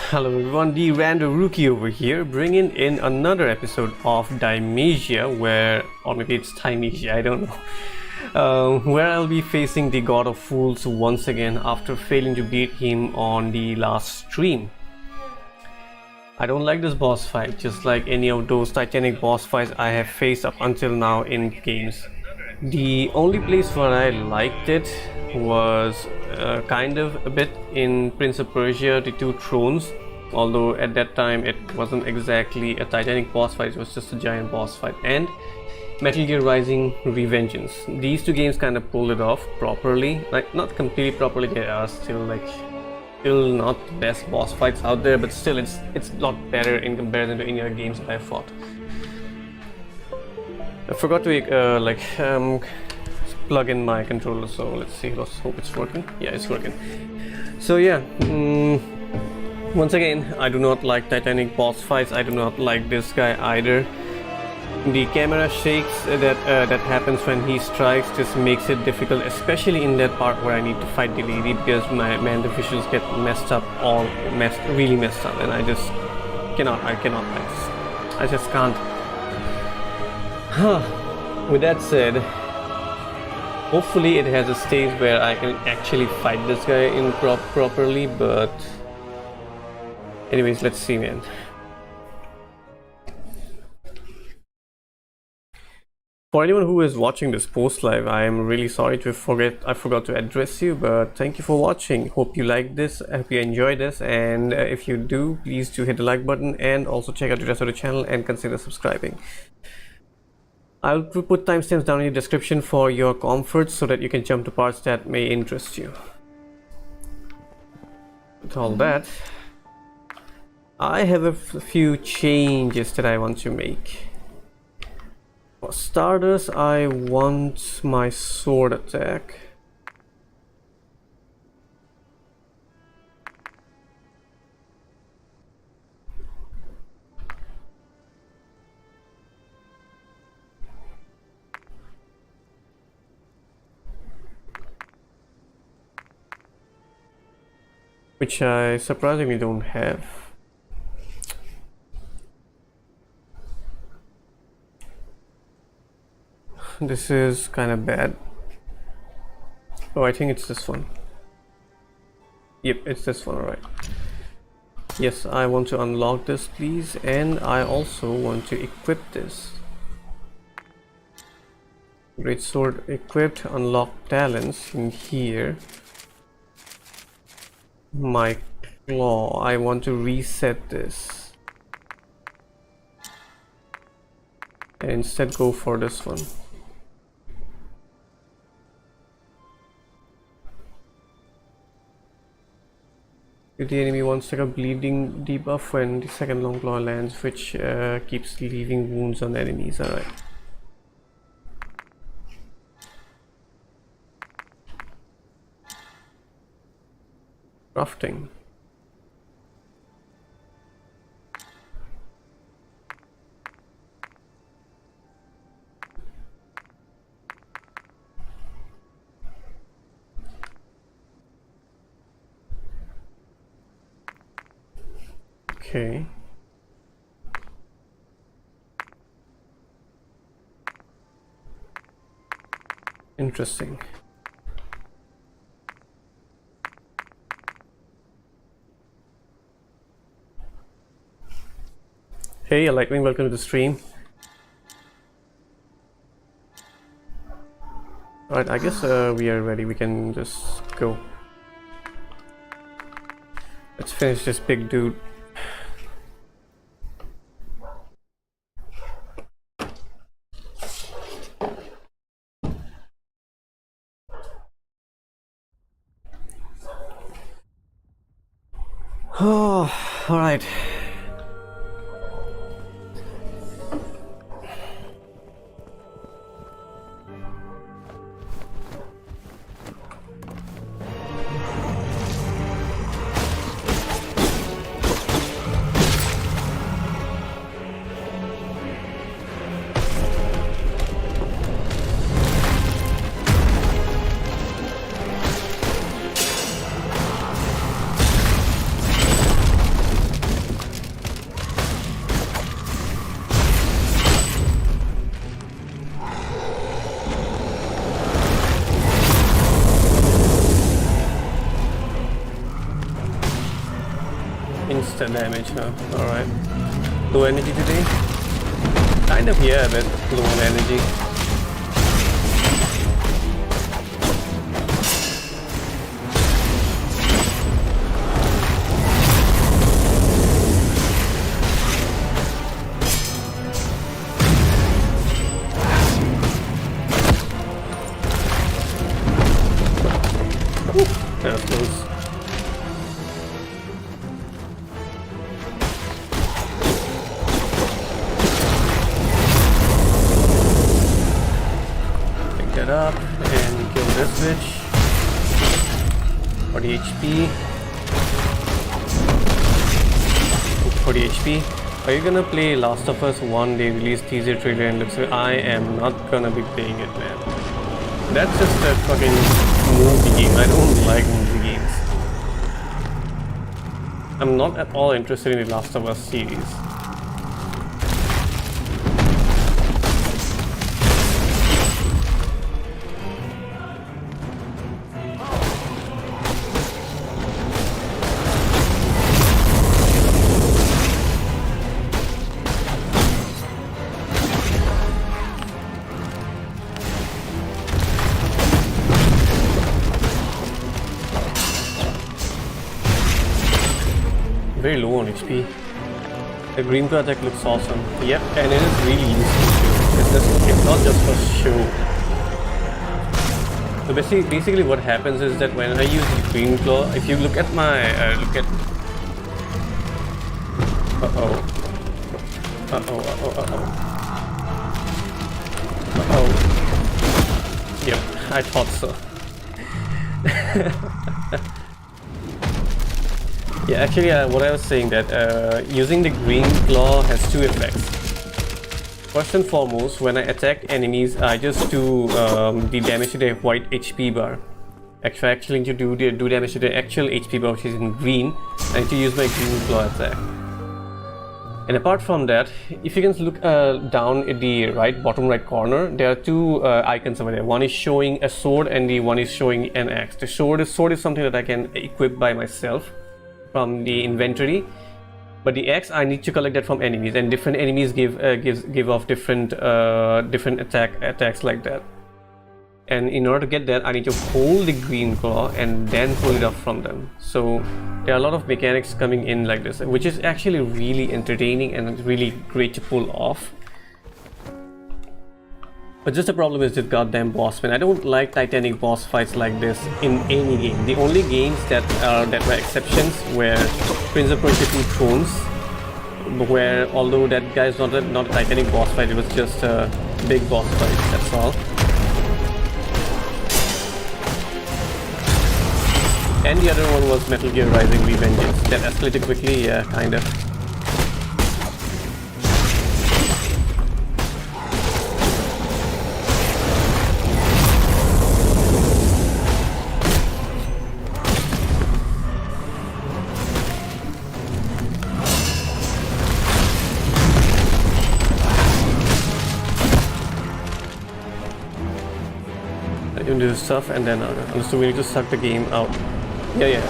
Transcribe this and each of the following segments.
Hello everyone, the Random Rookie over here, bringing in another episode of Thymesia, or maybe it's Thymesia, I don't know, where I'll be facing the God of Fools once again after failing to beat him on the last stream. I don't like this boss fight, just like any of those Titanic boss fights I have faced up until now in games. The only place where I liked it was kind of a bit in Prince of Persia: The Two Thrones, although at that time it wasn't exactly a Titanic boss fight, it was just a giant boss fight, and Metal Gear Rising Revengeance. These two games kind of pulled it off properly, like not completely properly, they are still not the best boss fights out there, but still it's a lot better in comparison to any other games that I've fought. I forgot to plug in my controller, so let's see, let's hope it's working. Yeah, it's working. So yeah, once again, I do not like Titanic boss fights. I do not like this guy either. The camera shakes that happens when he strikes just makes it difficult, especially in that part where I need to fight the lady, because my the visuals get really messed up, and I just can't. With that said, hopefully it has a stage where I can actually fight this guy in properly, but anyways, let's see, man. For anyone who is watching this post live, I am really sorry I forgot to address you, but thank you for watching. Hope you like this, I hope you enjoy this, and if you do, please do hit the like button and also check out the rest of the channel and consider subscribing. I'll put timestamps down in the description for your comfort so that you can jump to parts that may interest you. With all that, I have a few changes that I want to make. For starters, I want my sword attack. Which I surprisingly don't have. This is kind of bad. Oh, I think it's this one. Yep, it's this one, alright. Yes, I want to unlock this, please, and I also want to equip this. Great sword equipped, unlock talents in here. My claw, I want to reset this and instead go for this one. If the enemy wants like a bleeding debuff when the second long claw lands, which keeps leaving wounds on enemies. Alright. Crafting. Okay. Interesting. Hey Lightning, welcome to the stream. Alright, I guess we are ready, we can just go. Let's finish this big dude. Oh, alright. the damage, huh? Alright. Low energy today? Kind of, yeah, but low on energy. That was close. Pick that up and kill this bitch. 40 HP. 40 HP. Are you gonna play Last of Us 1? They released teaser trailer and looks like I am not gonna be playing it, man. That's just a fucking movie game. I don't like movie games. I'm not at all interested in the Last of Us series. Very low on HP. The green project looks awesome. Yep, and it is really useful too. It's not just for show. So basically what happens is that when I use the green claw, if you look at my Yep, I thought so. Yeah, actually, what I was saying that using the green claw has two effects. First and foremost, when I attack enemies, I just do the damage to the white HP bar. Actually, to do damage to the actual HP bar, which is in green, I need to use my green claw attack. And apart from that, if you can look down at the bottom right corner, there are two icons over there. One is showing a sword, and the one is showing an axe. The sword is something that I can equip by myself from the inventory, but the axe I need to collect that from enemies, and different enemies give off different attacks like that. And in order to get that, I need to hold the green claw and then pull it off from them. So there are a lot of mechanics coming in like this, which is actually really entertaining and really great to pull off. But just the problem is this goddamn boss, man. I don't like Titanic boss fights like this in any game. The only games that were exceptions were Prince of Persia 2 Thrones, where although that guy is not a Titanic boss fight, it was just a big boss fight, that's all. And the other one was Metal Gear Ryzen Vengeance. That escalated quickly, yeah, kind of. Do stuff and then so we need to suck the game out. Yeah.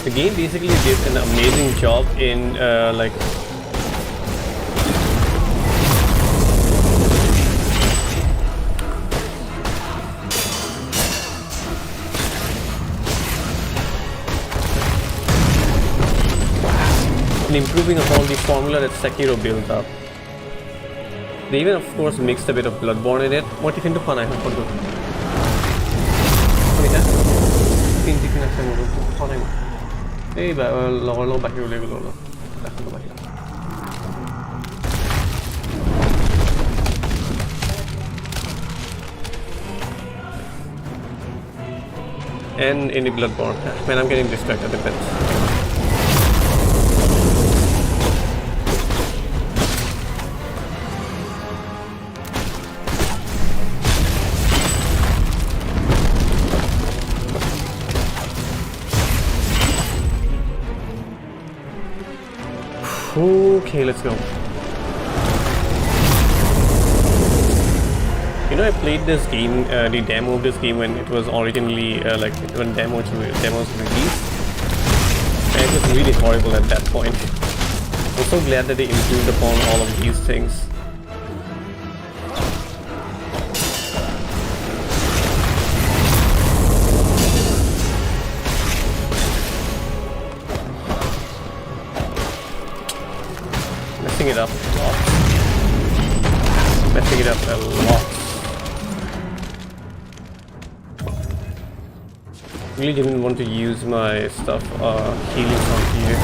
The game basically did an amazing job in like improving upon the formula that Sekiro built up. They even of course mixed a bit of Bloodborne in it. What do you think of I have for good? Hey, and in the Bloodborne. Man, I'm getting distracted a bit. Okay, let's go. You know, I played this game, the demo of this game when it was originally when demos released, and it was really horrible at that point. I'm so glad that they improved upon all of these things. Messing it up a lot. Messing it up a lot. Really didn't want to use my stuff healing on here.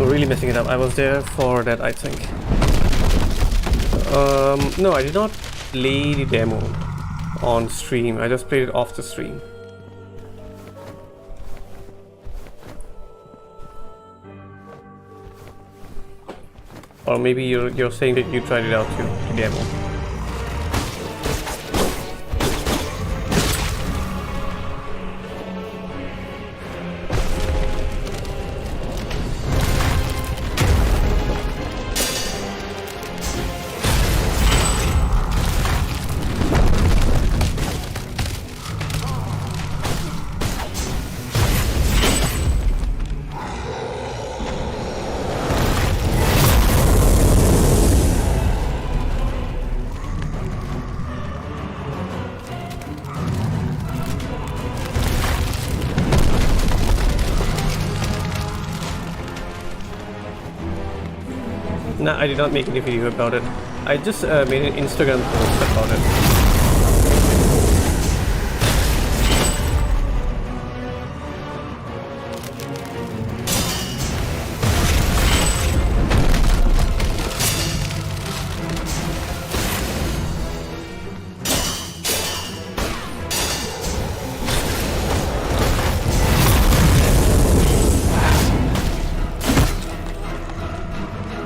Really messing it up. I was there for that, I think. No, I did not play the demo on stream. I just played it off the stream. Or maybe you're saying that you tried it out too, the demo. No, I did not make any video about it. I just made an Instagram post about it.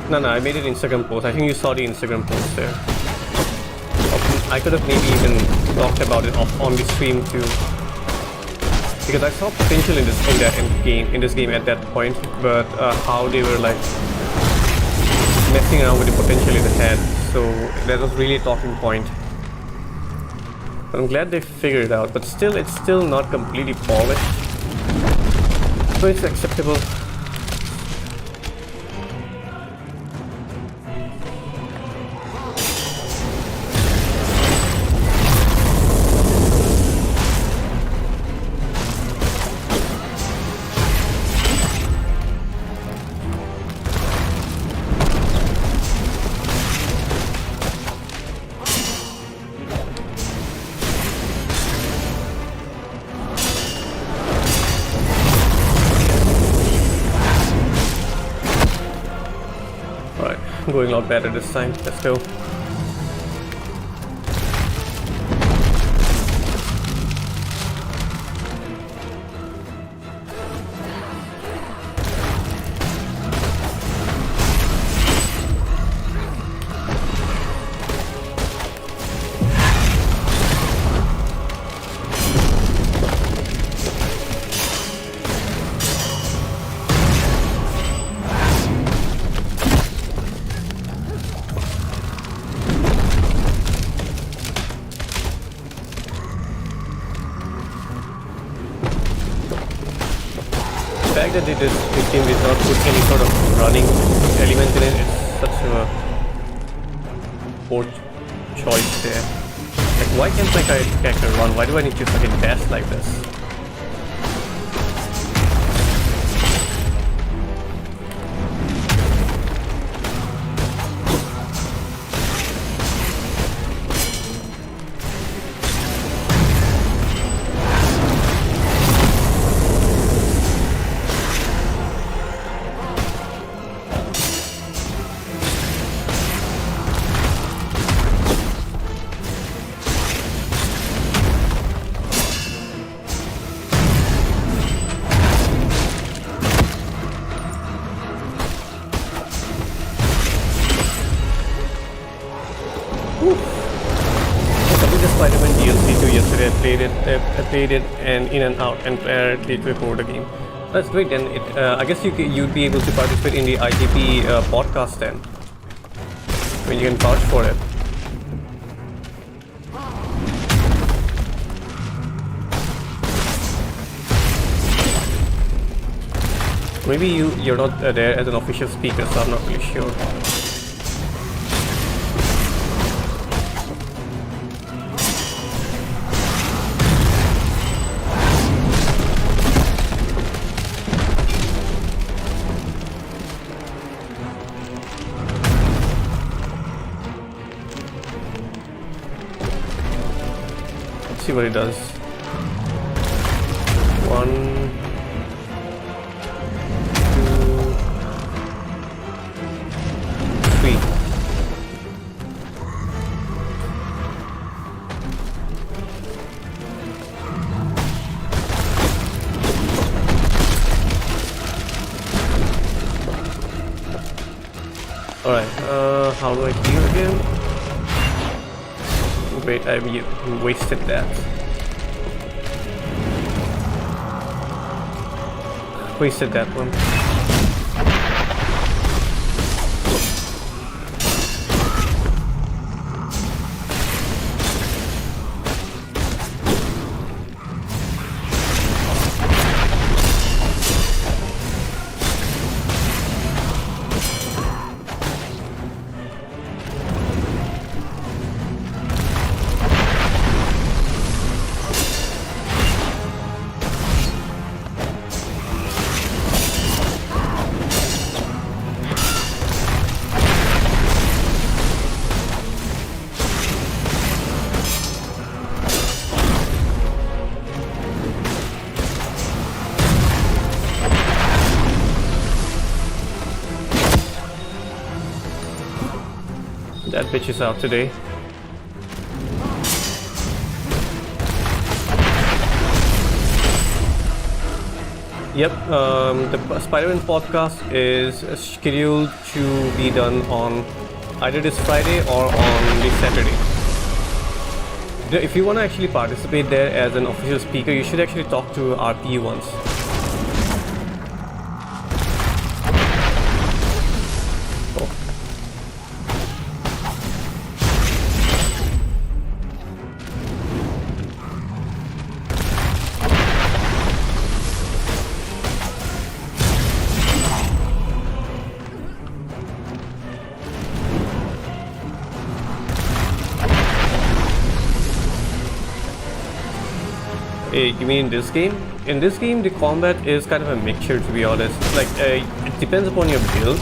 No, I made an Instagram post. I think you saw the Instagram post there. I could have maybe even talked about it on the stream too, because I saw potential in this game at that point, but how they were like messing around with the potential it had. So that was really a talking point. But I'm glad they figured it out. But still, it's still not completely polished. So it's acceptable. Going a lot better this time. Let's go. The fact that this game did not put any sort of running element in it is such a poor choice there. Like, why can't my character run? Why do I need to fucking dash like this? played it and in and out and did record the game. That's great. Then I guess you'd be able to participate in the IGP podcast then, when you can vouch for it. Maybe you're not there as an official speaker, so I'm not really sure. See what it does. 1, 2, 3. Alright, how do I heal again? Wait, I wasted that. Wasted that one. That bitch is out today. Yep, the Spider-Man podcast is scheduled to be done on either this Friday or on this Saturday. If you want to actually participate there as an official speaker, you should actually talk to RP once. You mean in this game? In this game, the combat is kind of a mixture, to be honest. Like, it depends upon your build.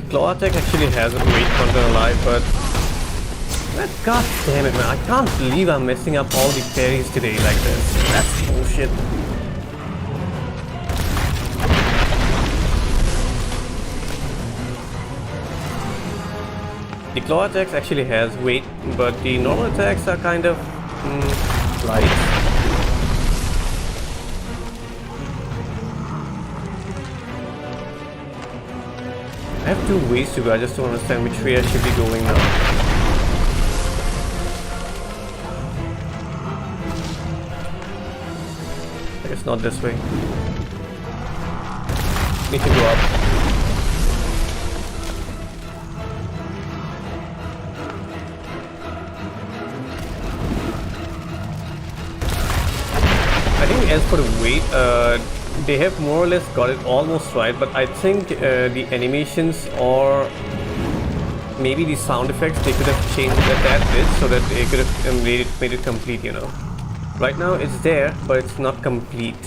Claw attack actually has a weight counter alive, but god damn it, man, I can't believe I'm messing up all the parries today like this. That's bullshit. The claw attacks actually has weight, but the normal attacks are kind of light. I have two ways to go, I just don't understand which way I should be going now. I guess not this way. Need to go up. I think as for the weight, they have more or less got it almost right, but I think the animations or maybe the sound effects they could have changed that bit so that they could have made it complete, you know. Right now it's there, but it's not complete.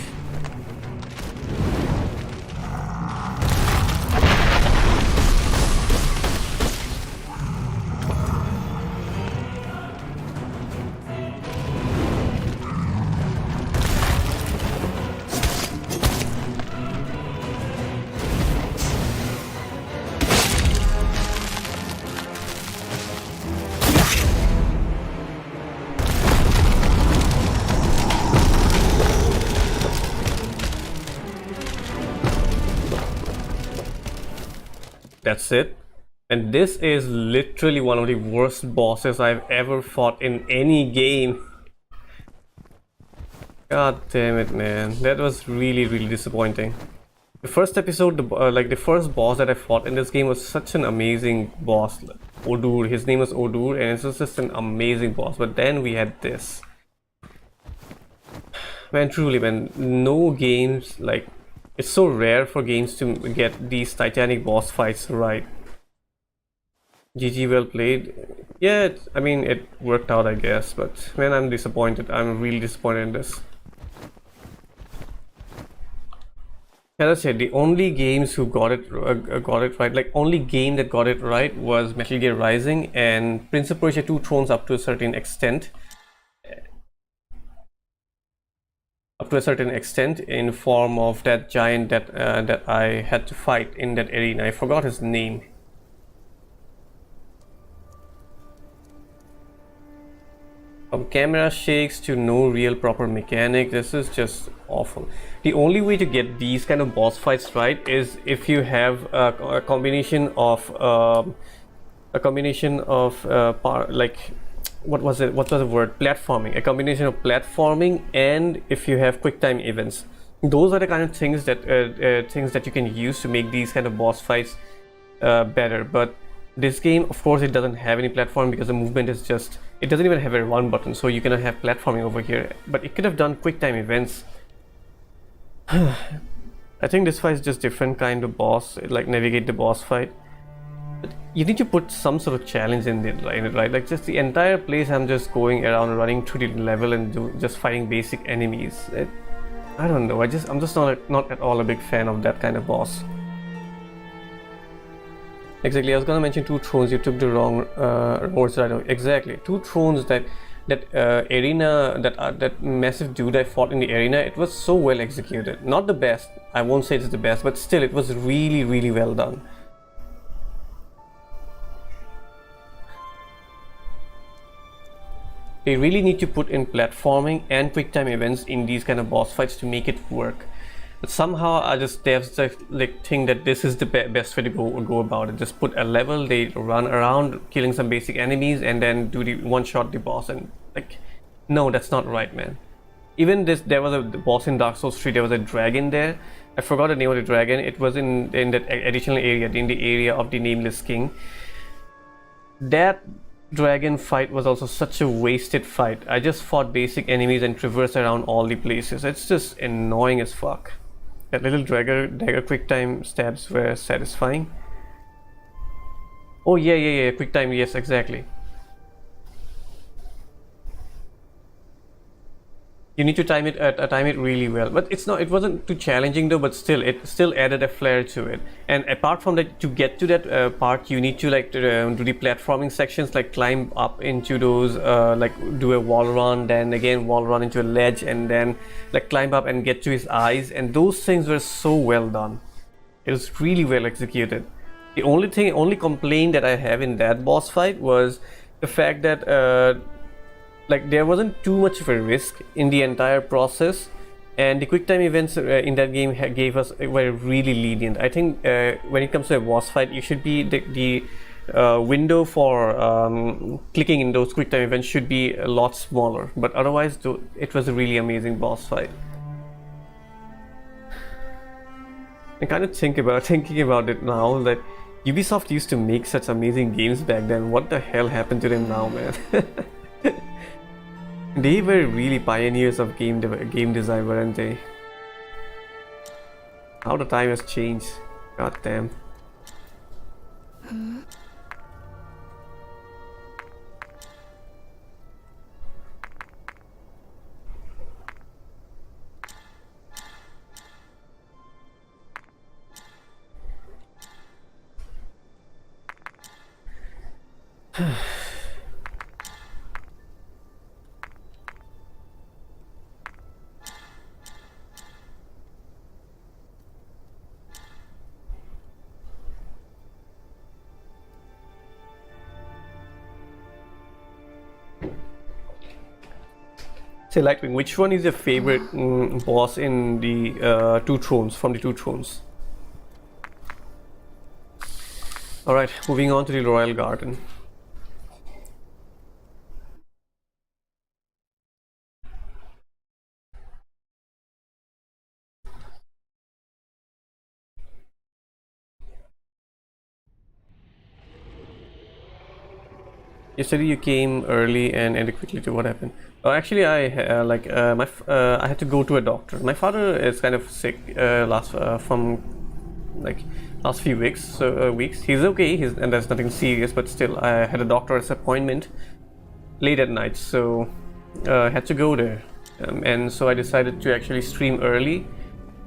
That's it. And this is literally one of the worst bosses I've ever fought in any game. God damn it, man. That was really disappointing. The first episode, like the first boss that I fought in this game was such an amazing boss. Odur, his name was Odur, and it was just an amazing boss. But then we had this. Man, truly, man, no games, like, it's so rare for games to get these titanic boss fights right. GG, well played. Yeah, I mean, it worked out, I guess, but man, I'm disappointed. I'm really disappointed in this. As I said, the only games who got it right, like only game that got it right was Metal Gear Rising and Prince of Persia 2 Thrones up to a certain extent. In form of that giant that I had to fight in that arena. I forgot his name. From camera shakes to no real proper mechanic, this is just awful. The only way to get these kind of boss fights right is if you have a combination of like, what was the word, platforming, a combination of platforming, and if you have quick time events. Those are the kind of things that you can use to make these kind of boss fights better. But this game, of course, it doesn't have any platform because the movement is just, it doesn't even have a run button, so you cannot have platforming over here. But it could have done quick time events. I think this fight is just different kind of boss, like navigate the boss fight. But you need to put some sort of challenge in it, right? Like just the entire place I'm just going around running through the level and just fighting basic enemies. I don't know, I'm just not at all a big fan of that kind of boss. Exactly, I was gonna mention Two Thrones, you took the wrong words right now. Exactly, Two Thrones, that arena, that massive dude I fought in the arena, it was so well executed. Not the best, I won't say it's the best, but still it was really well done. They really need to put in platforming and quick time events in these kind of boss fights to make it work. But somehow devs like think that this is the best way to go about it. Just put a level, they run around killing some basic enemies, and then do the one-shot the boss. And like, no, that's not right, man. Even there was a boss in Dark Souls 3. There was a dragon there. I forgot the name of the dragon. It was in that additional area, in the area of the Nameless King. That dragon fight was also such a wasted fight. I just fought basic enemies and traversed around all the places. It's just annoying as fuck. That little dagger quick time stabs were satisfying. Oh yeah, quick time, yes, exactly. You need to time it really well, but it wasn't too challenging though. But still, it still added a flair to it. And apart from that, to get to that part, you need to like do the platforming sections, like climb up into those, like do a wall run, then again wall run into a ledge, and then like climb up and get to his eyes. And those things were so well done. It was really well executed. The only complaint that I have in that boss fight was the fact that like there wasn't too much of a risk in the entire process, and the quick time events in that game gave us were really lenient. I think when it comes to a boss fight, you should be the window for clicking in those quick time events should be a lot smaller. But otherwise, it was a really amazing boss fight. I kind of thinking about it now that Ubisoft used to make such amazing games back then. What the hell happened to them now, man? They were really pioneers of game design, weren't they? How the time has changed. God damn. Say, Lightwing, which one is your favorite boss in the Two Thrones, from the Two Thrones? Alright, moving on to the Royal Garden. Yesterday you came early and ended quickly to what happened? Actually, I I had to go to a doctor. My father is kind of sick from like last few weeks. He's okay. And there's nothing serious, but still, I had a doctor's appointment late at night, so I had to go there. And so I decided to actually stream early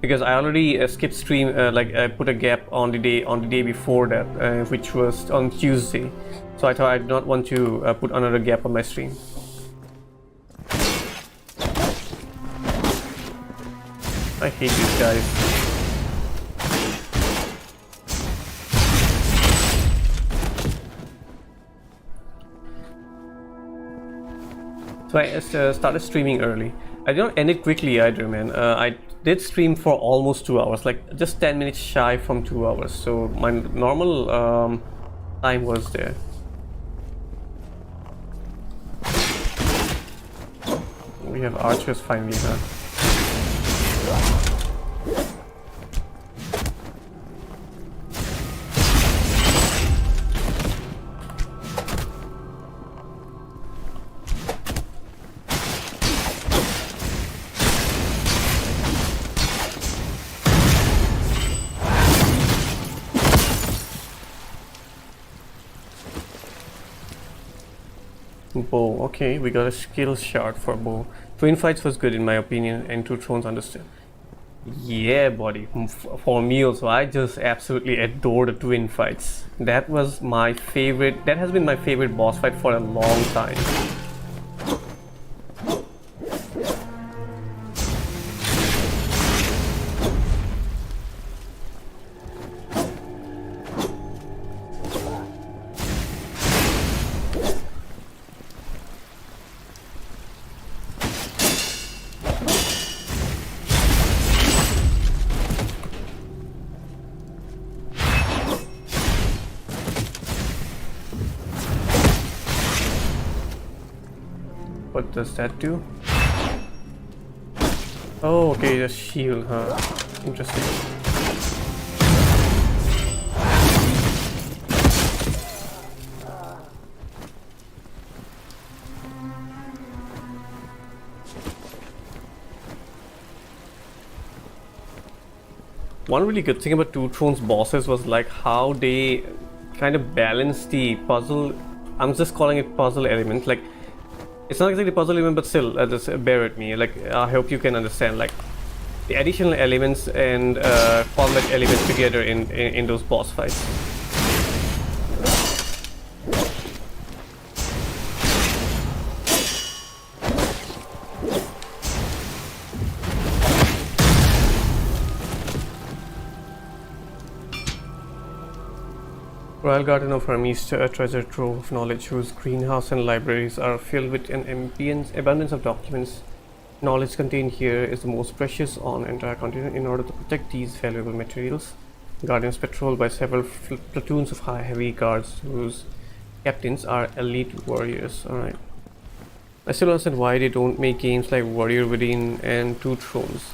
because I already skipped stream. I put a gap on the day before that, which was on Tuesday. So I thought I did not want to put another gap on my stream. I hate these guys. So I started streaming early. I did not end it quickly either, man. I did stream for almost 2 hours, like just 10 minutes shy from 2 hours. So my normal time was there. We have archers finally, huh? Bow, okay, we got a skill shard for bow. Twin fights was good in my opinion, and Two Thrones understood. Yeah, buddy. For me also, I just absolutely adore the twin fights. That was my favorite. That has been my favorite boss fight for a long time. What does that do? Oh, okay, the shield, huh? Interesting. One really good thing about Two Thrones bosses was like how they kind of balance the puzzle. I'm just calling it puzzle element. Like, it's not exactly puzzle element, but still, just bear with me. Like, I hope you can understand. Like, the additional elements and combat elements together in those boss fights. Royal Garden of Hermes, a treasure trove of knowledge whose greenhouse and libraries are filled with an abundance of documents. Knowledge contained here is the most precious on the entire continent. In order to protect these valuable materials, Guardians patrolled by several platoons of heavy guards whose captains are elite warriors. Alright. I still don't understand why they don't make games like Warrior Within and Two Thrones.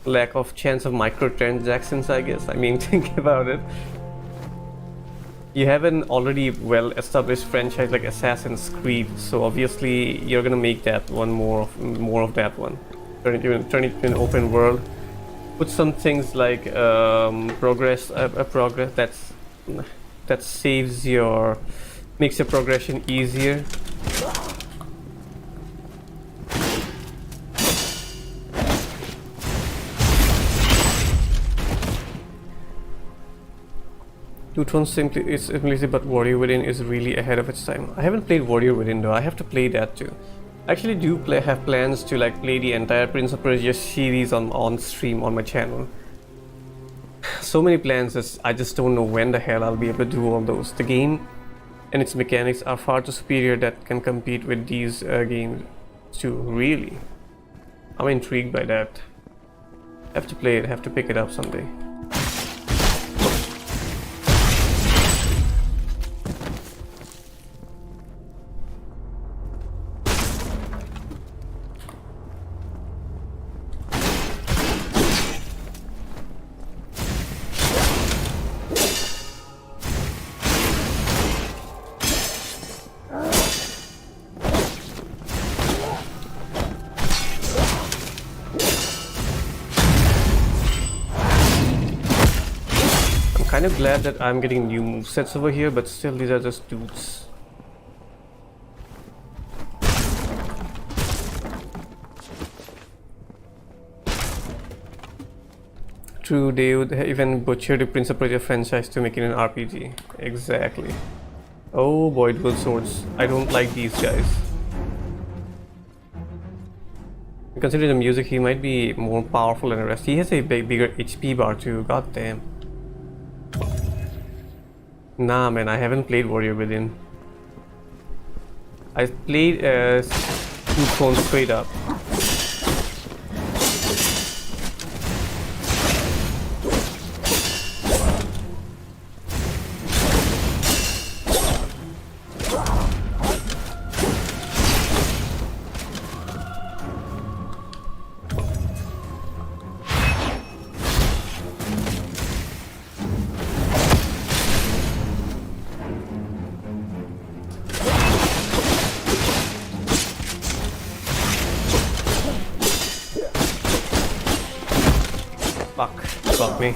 Lack of chance of microtransactions, I guess. I mean, think about it. You have an already well-established franchise like Assassin's Creed, so obviously you're gonna make that one more of that one. Turn it into an open world. Put some things like progress that makes your progression easier. Two Thrones simplicity, but Warrior Within is really ahead of its time. I haven't played Warrior Within though. I have to play that too. I actually do have plans to like play the entire Prince of Persia series on stream on my channel. So many plans that I just don't know when the hell I'll be able to do all those. The game and its mechanics are far too superior that can compete with these games too. Really, I'm intrigued by that. Have to play it. Have to pick it up someday. Kind of glad that I'm getting new movesets over here, but still these are just dudes. True, they would even butcher the Prince of Persia franchise to make it an RPG. Exactly. Oh boy, dual swords. I don't like these guys. Considering the music, he might be more powerful than the rest. He has a bigger HP bar too, god damn. Nah man, I haven't played Warrior Within. I played Two Thrones straight up. Fuck me.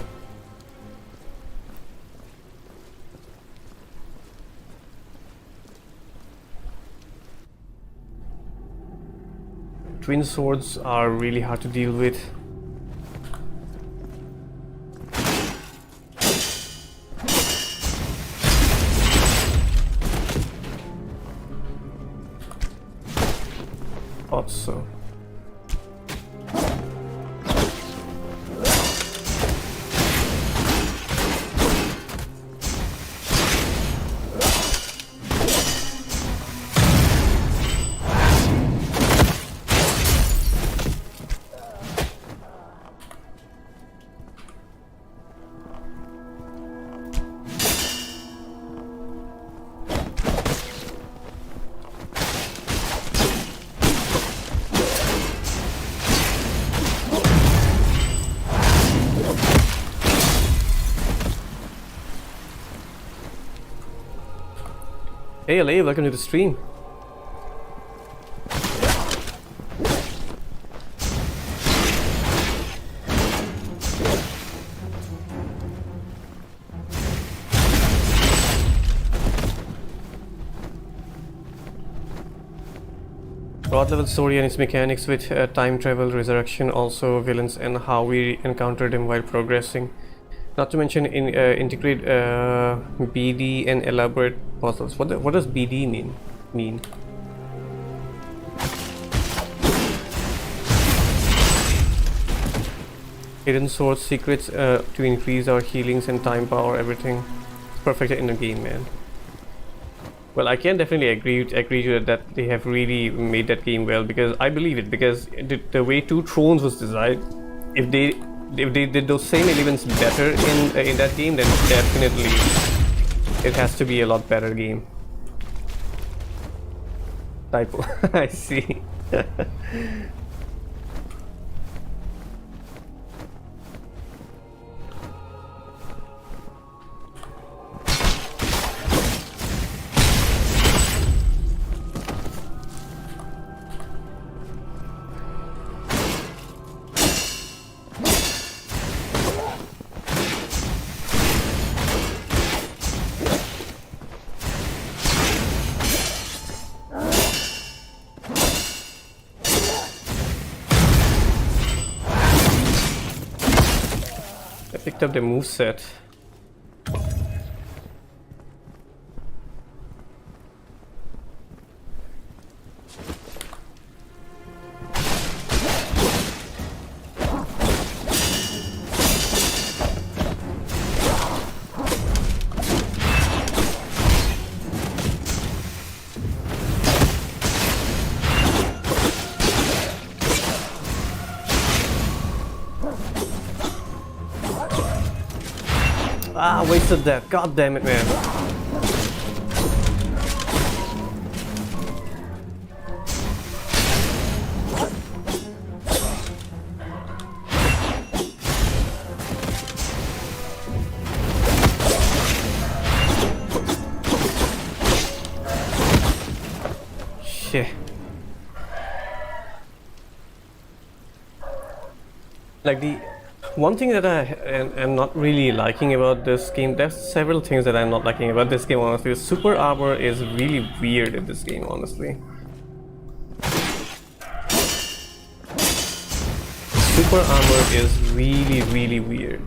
Twin swords are really hard to deal with. Thought so. Hey LA, welcome to the stream. Broad level story and its mechanics with time travel, resurrection, also villains and how we encountered them while progressing. Not to mention integrate BD and elaborate puzzles. What does BD mean? Hidden source secrets to increase our healings and time power, everything. It's perfect in the game, man. Well, I can definitely agree to that they have really made that game well, because I believe it, because the way Two Thrones was designed, if they did those same elements better in that game, then definitely it has to be a lot better game. Typo. I see. Picked up the moveset. Ah, wasted that. God damn it, man. Shit. Like the one thing that I am not really liking about this game, there's several things that I'm not liking about this game, honestly. Super armor is really weird in this game, honestly. Super armor is really, really weird.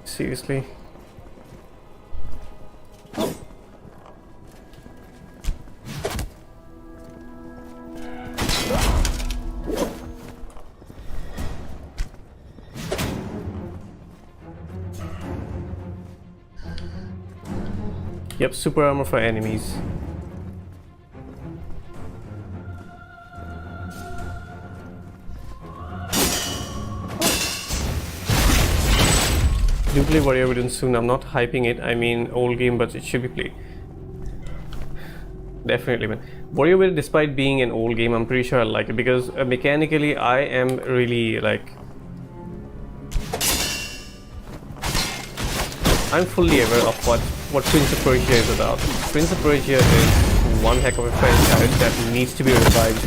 Seriously. Yep, super armor for enemies. Do play Warrior Within soon. I'm not hyping it. I mean, old game, but it should be played. Definitely, man. Warrior Within, despite being an old game, I'm pretty sure I like it because mechanically, I am really like. I'm fully aware of what Prince of Persia is about. Prince of Persia is one heck of a franchise that needs to be revived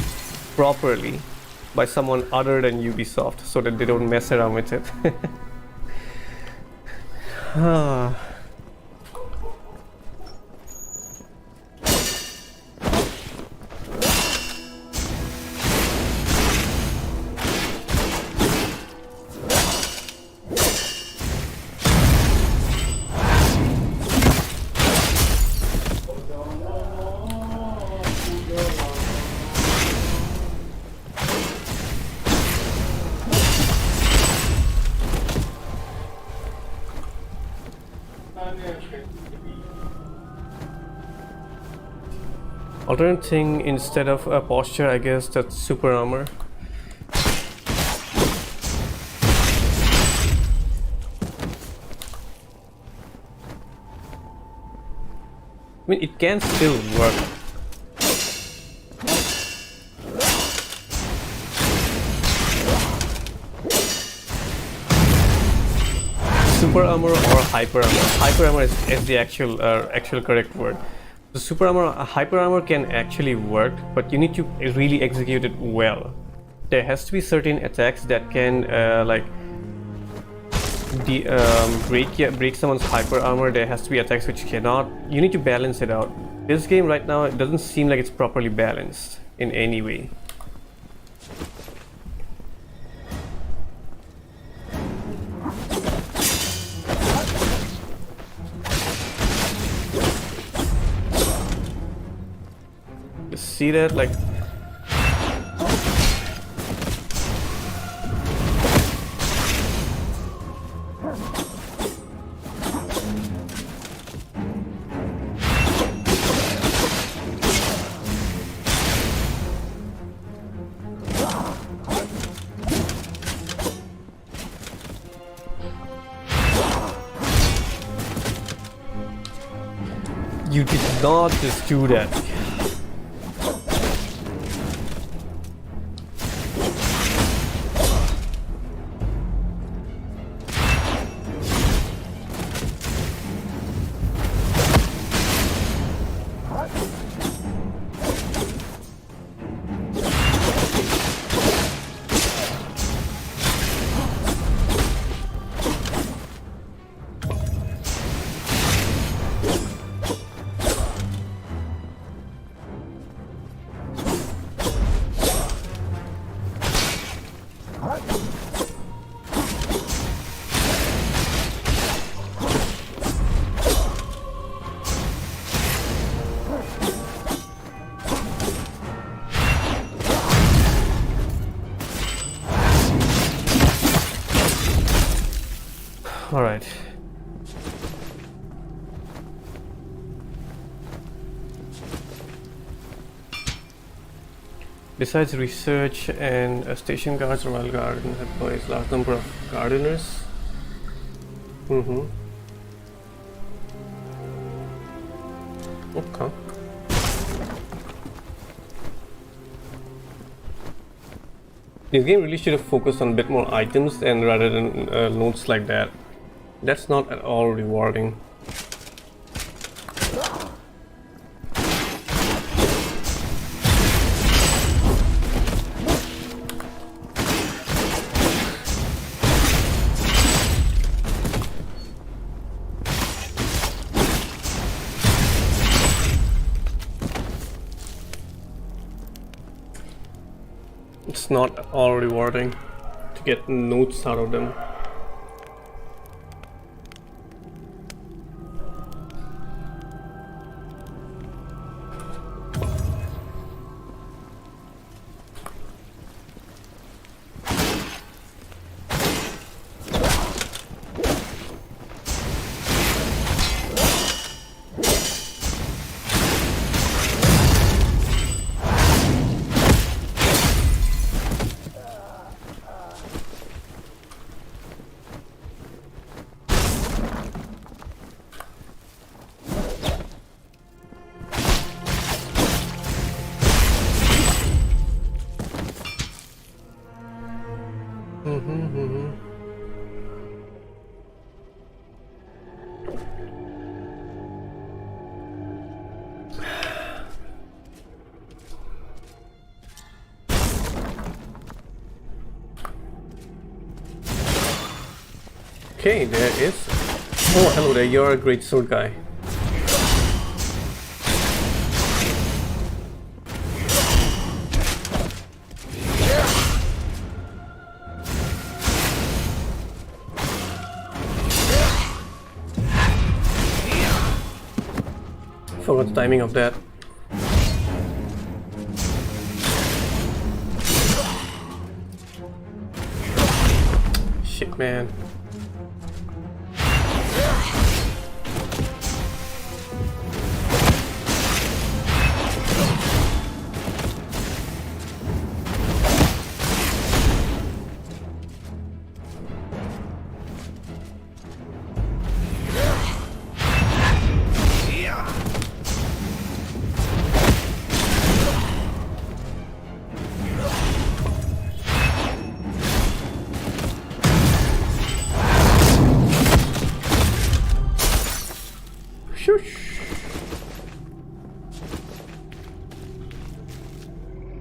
properly by someone other than Ubisoft, so that they don't mess around with it. Alternate thing instead of a posture, I guess that's super armor. I mean, it can still work. Super armor or hyper armor. Hyper armor is the actual correct word. The super armor, hyper armor can actually work, but you need to really execute it well. There has to be certain attacks that can break someone's hyper armor. There has to be attacks which cannot. You need to balance it out. This game right now, it doesn't seem like it's properly balanced in any way. See that, like, you did not just do that. All right. Besides research and station guards, Royal Garden employs large number of gardeners. Okay. This game really should have focused on a bit more items and rather than notes like that. That's not at all rewarding. It's not at all rewarding to get notes out of them. Okay, there is. Oh, hello there, you're a great sword guy. Forgot the timing of that. Shit, man.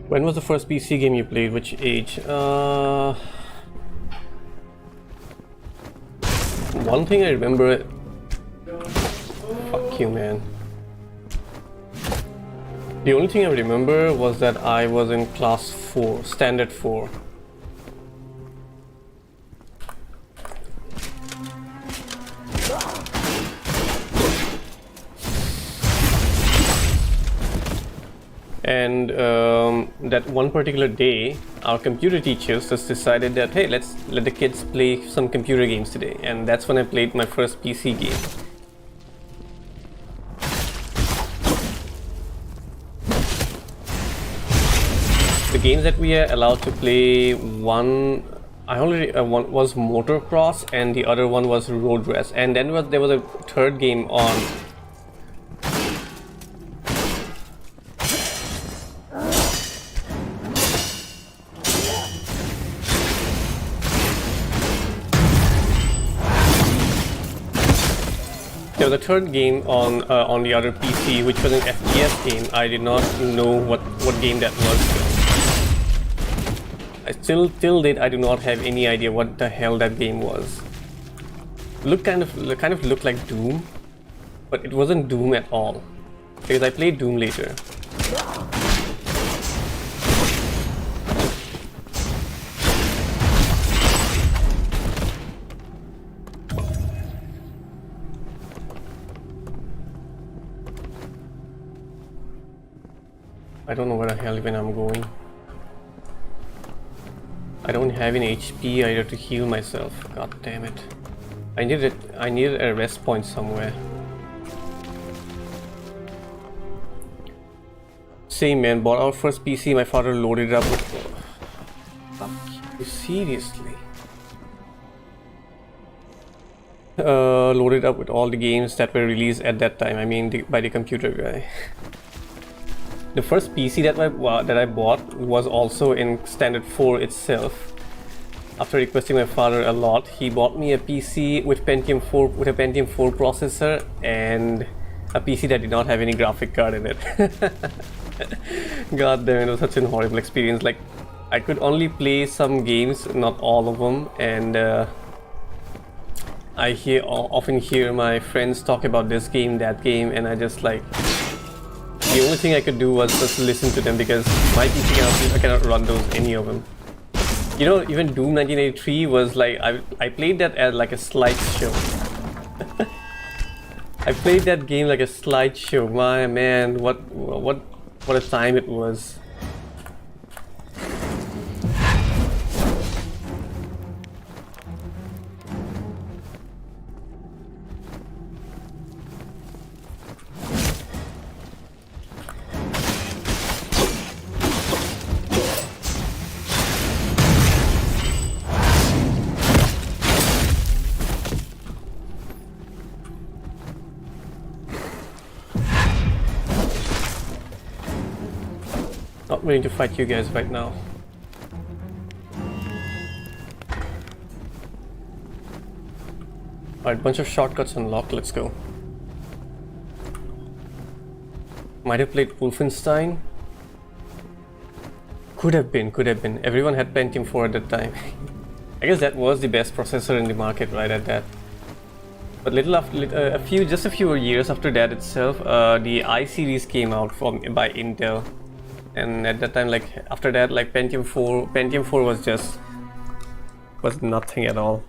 When was the first PC game you played? Which age? One thing I remember. Fuck you, man. The only thing I remember was that I was in class 4, standard 4. And that one particular day, our computer teachers just decided that, hey, let's let the kids play some computer games today. And that's when I played my first PC game. The games that we are allowed to play, one was motocross and the other one was road race. And then there was a third game on. There was a third game on the other PC, which was an FPS game. I did not know what game that was. Till date, I do not have any idea what the hell that game was. Kind of looked like Doom, but it wasn't Doom at all, because I played Doom later. I don't know where the hell even I'm going. I don't have any HP either to heal myself. God damn it. I needed a rest point somewhere. Same man, bought our first PC, my father loaded it up with... Fuck you, seriously? Loaded up with all the games that were released at that time, I mean by the computer guy. The first PC that I bought was also in Standard 4 itself. After requesting my father a lot, he bought me a PC with Pentium 4 with a Pentium 4 processor and a PC that did not have any graphic card in it. God damn, it was such a horrible experience. Like, I could only play some games, not all of them, and I often hear my friends talk about this game, that game, and I just like, the only thing I could do was just listen to them because my PC cannot run any of them. You know, even Doom 1983 was like, I played that as like a slideshow. I played that game like a slideshow. My man, what a time it was. Not willing to fight you guys right now. Alright, bunch of shortcuts unlocked, let's go. Might have played Wolfenstein. Could have been. Everyone had Pentium 4 at that time. I guess that was the best processor in the market right at that. But just a few years after that itself, the I series came out by Intel. And at that time, like after that, like Pentium 4 was nothing at all.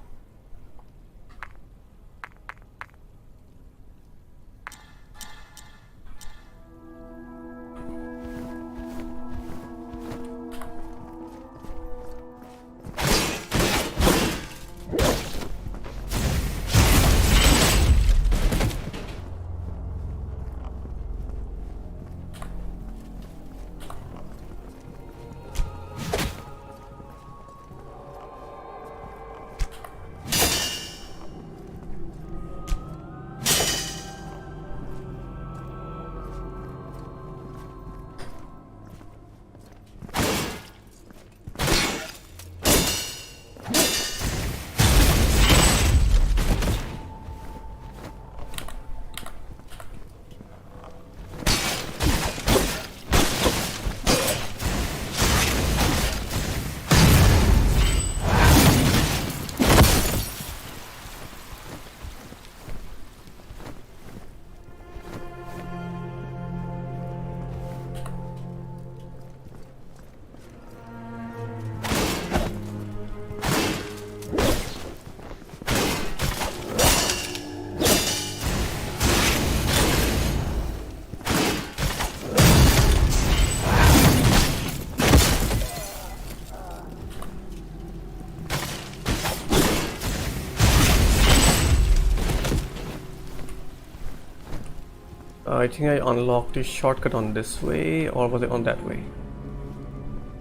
I think I unlocked the shortcut on this way, or was it on that way?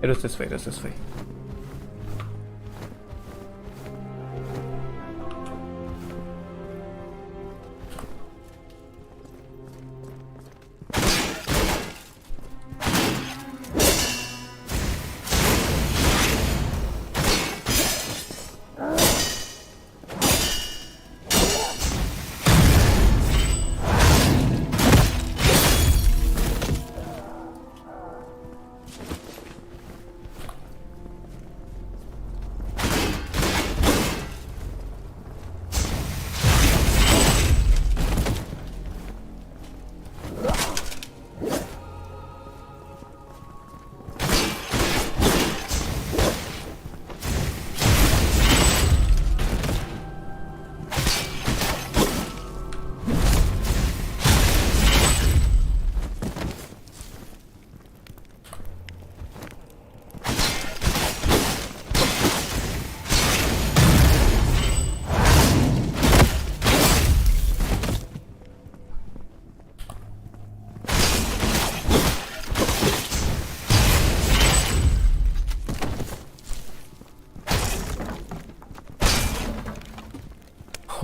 It was this way, this way.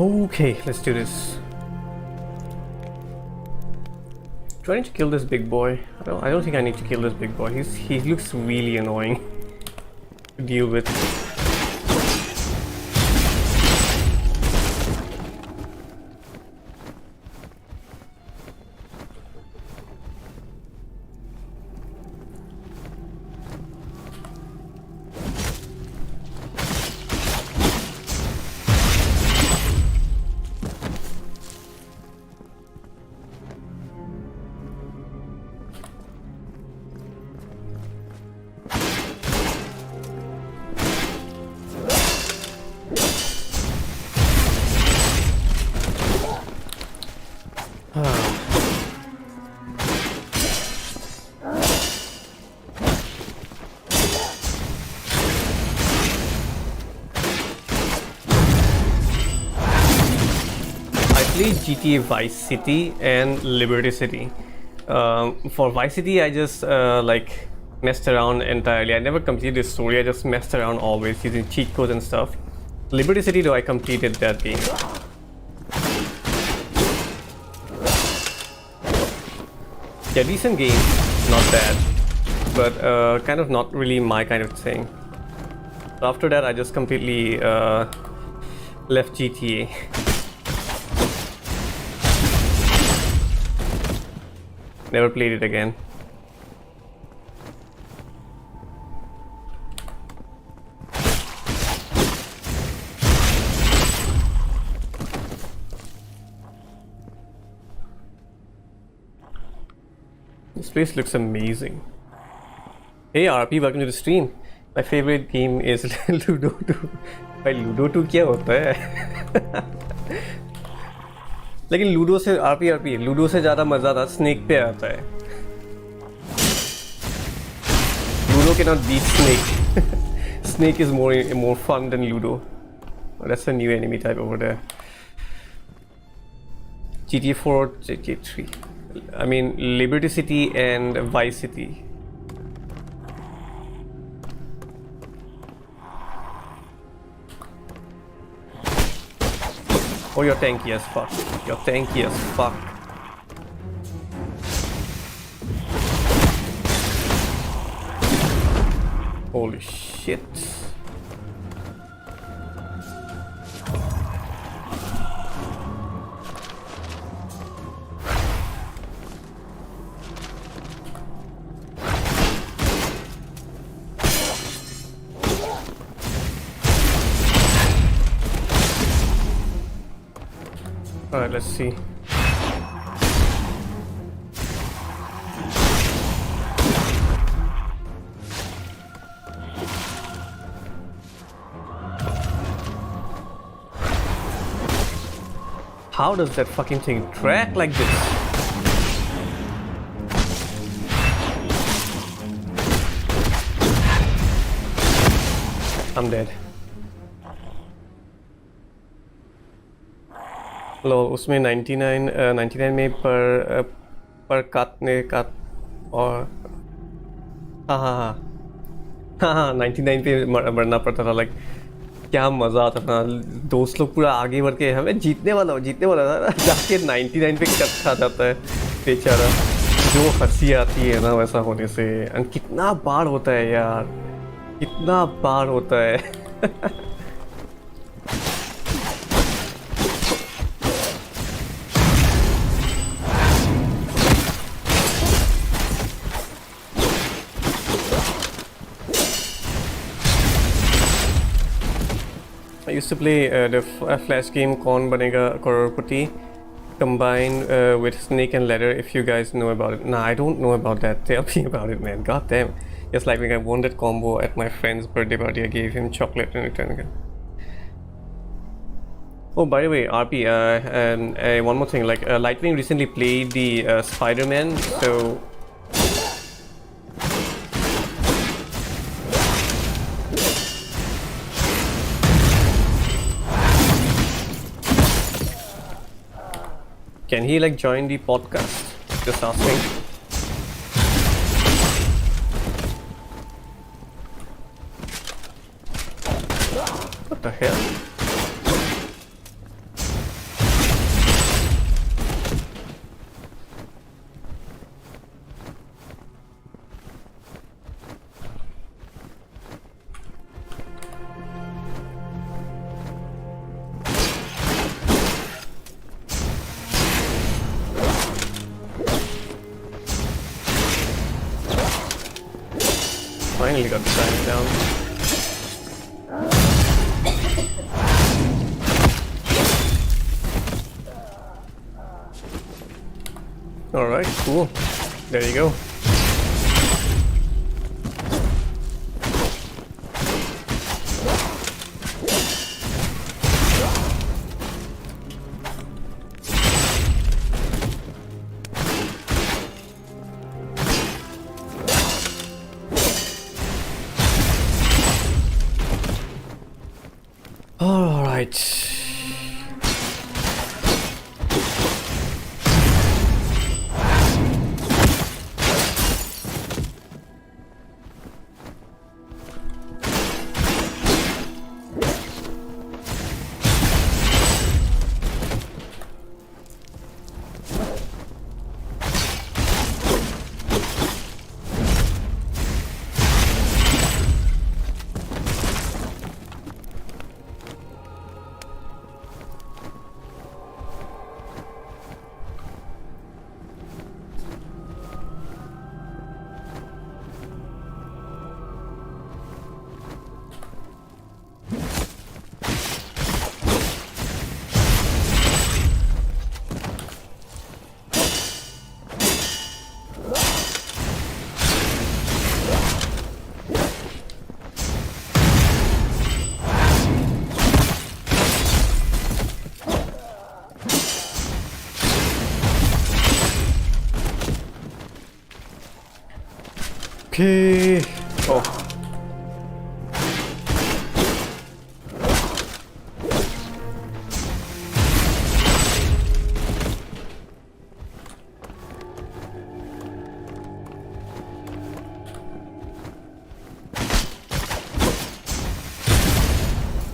Okay, let's do this. Do I need to kill this big boy? I don't think I need to kill this big boy. He looks really annoying to deal with. GTA Vice City and Liberty City. For Vice City, I just like messed around entirely. I never completed the story. I just messed around always using cheat codes and stuff. Liberty City, though, I completed that game. Yeah, decent game, not bad, but kind of not really my kind of thing. So after that, I just completely left GTA. Never played it again. This place looks amazing. Hey RP, welcome to the stream. My favorite game is Ludo 2. भाई Ludo 2 क्या होता है? लेकिन ludo से RP ludo से ज़्यादा मज़ा था स्नेक पे आता है. Ludo can not beat snake. Snake is more fun than Ludo. Oh, that's a new enemy type over there. GTA 4 or GTA 3? I mean Liberty City and Vice City. Oh, you're tanky as fuck. You're tanky as fuck. Holy shit. Alright, let's see. How does that fucking thing track like this? I'm dead. लो उसमें 99 में पर काटने का और हाँ 99 पे मरना पड़ता था. लाइक क्या मज़ा आता था. दोस्त लोग पूरा आगे बढ़ के हमें जीतने वाला था जाके 99 पे कट खा जाता है बेचारा. जो हंसी आती है ना वैसा होने से. कितना बार होता है यार, कितना बार होता है. I used to play the flash game Kaun Banega Crorepati combined with Snake and Ladder, if you guys know about it. Nah, I don't know about that. Tell me about it, man. God damn. Just like when I won that combo at my friend's birthday party, I gave him chocolate in return again. Oh, by the way, RP, and one more thing. Like, Lightwing recently played the Spider-Man, so... Can he like join the podcast? Just asking. What the hell? finally got the timing down. Alright, cool. There you go. Alright. Okay. Oh.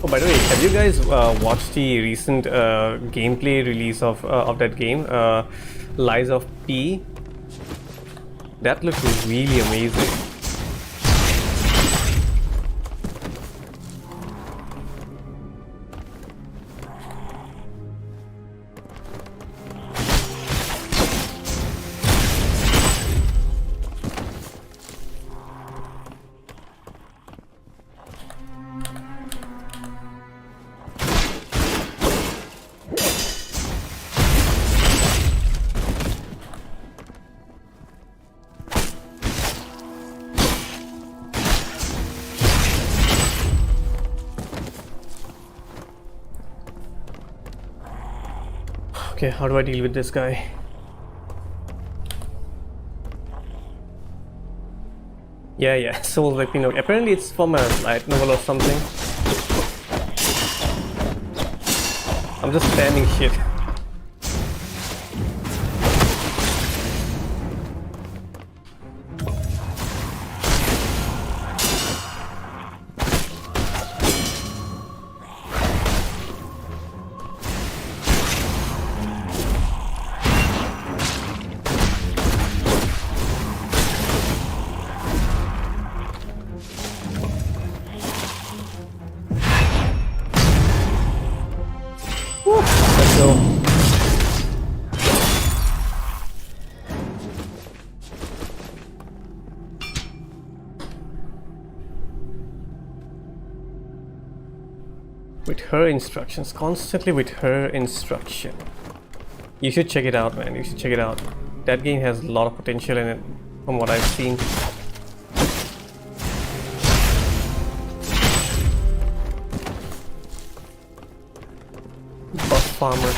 Oh, by the way, have you guys watched the recent gameplay release of that game, Lies of P? That looks really amazing. Okay, how do I deal with this guy? Yeah, Soul Wiping Note. Apparently it's from a light novel or something. I'm just spamming shit. Let's go. With her instructions, constantly with her instruction. You should check it out, man. You should check it out. That game has a lot of potential in it, from what I've seen. Buff farmer.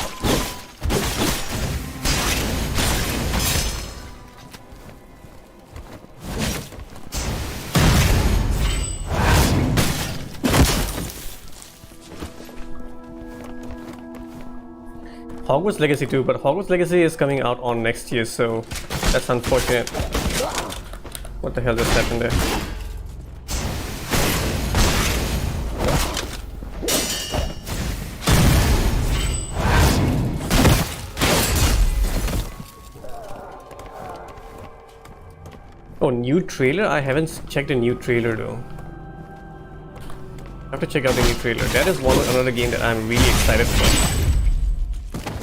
Hogwarts Legacy too, but Hogwarts Legacy is coming out on next year, so that's unfortunate. What the hell just happened there? Oh, new trailer? I haven't checked a new trailer though. I have to check out the new trailer. That is another game that I'm really excited for.